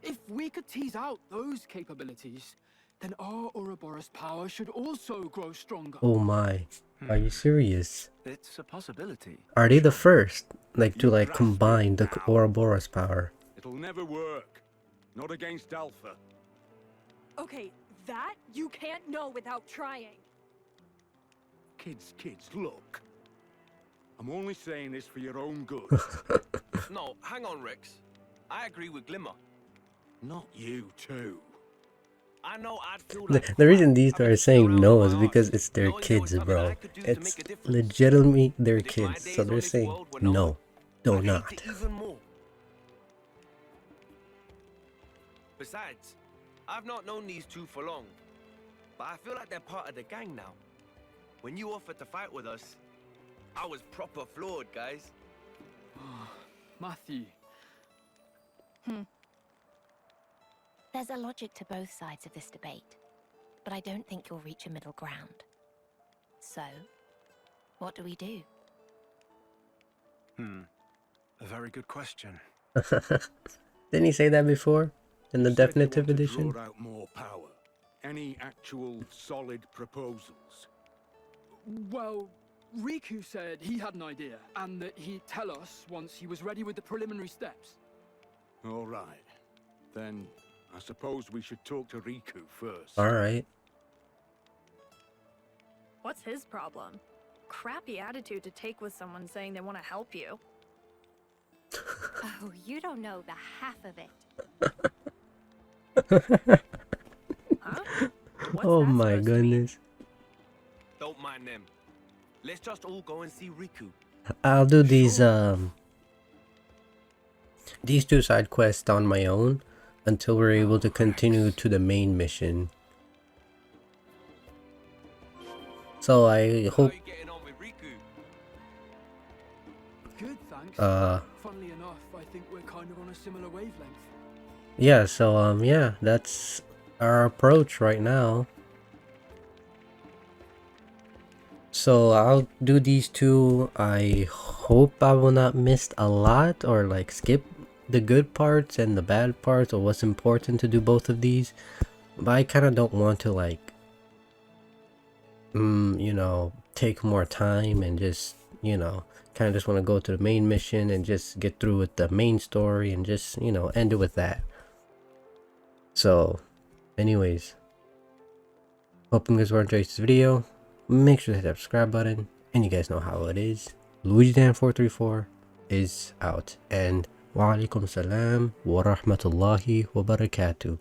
If we could tease out those capabilities, then our Ouroboros power should also grow stronger. Oh my. Are you serious? It's a possibility. Are they the first like to like combine the Ouroboros power? It'll never work. Not against Alpha. Okay, that you can't know without trying. Kids, look. I'm only saying this for your own good. No, hang on, Rex. I agree with Glimmer. Not you, too. I know I'd feel The reason these two are saying no is because it's their kids, bro. It's legitimately their kids, so they're saying no, do not. even more. Besides, I've not known these two for long, but I feel like they're part of the gang now. When you offered to fight with us, I was proper floored, guys. Matthew. There's a logic to both sides of this debate, but I don't think you'll reach a middle ground. So, what do we do? A very good question. Didn't he say that before? In the definitive edition? Draw out more power. Any actual solid proposals? Well, Riku said he had an idea, and that he'd tell us once he was ready with the preliminary steps. All right. Then I suppose we should talk to Riku first. Alright. What's his problem? Crappy attitude to take with someone saying they want to help you. Oh, you don't know the half of it. Huh? Oh my goodness. Don't mind them. Let's just all go and see Riku. I'll do these two side quests on my own until we're able to continue to the main mission. So I hope Good, thanks. Funnily enough, I think we're kind of on a similar wavelength. yeah, so yeah, that's our approach right now. So I'll do these two. I hope I will not miss a lot or like skip the good parts and the bad parts or what's important to do both of these. But I kind of don't want to like you know, take more time and just, you know, kind of just want to go to the main mission and just get through with the main story and just, you know, end it with that. So anyways, hope you guys will enjoy this video. Make sure to hit that subscribe button, and you guys know how it is. LuigiDan434 is out, and wa alaikum salam wa rahmatullahi wa barakatuh.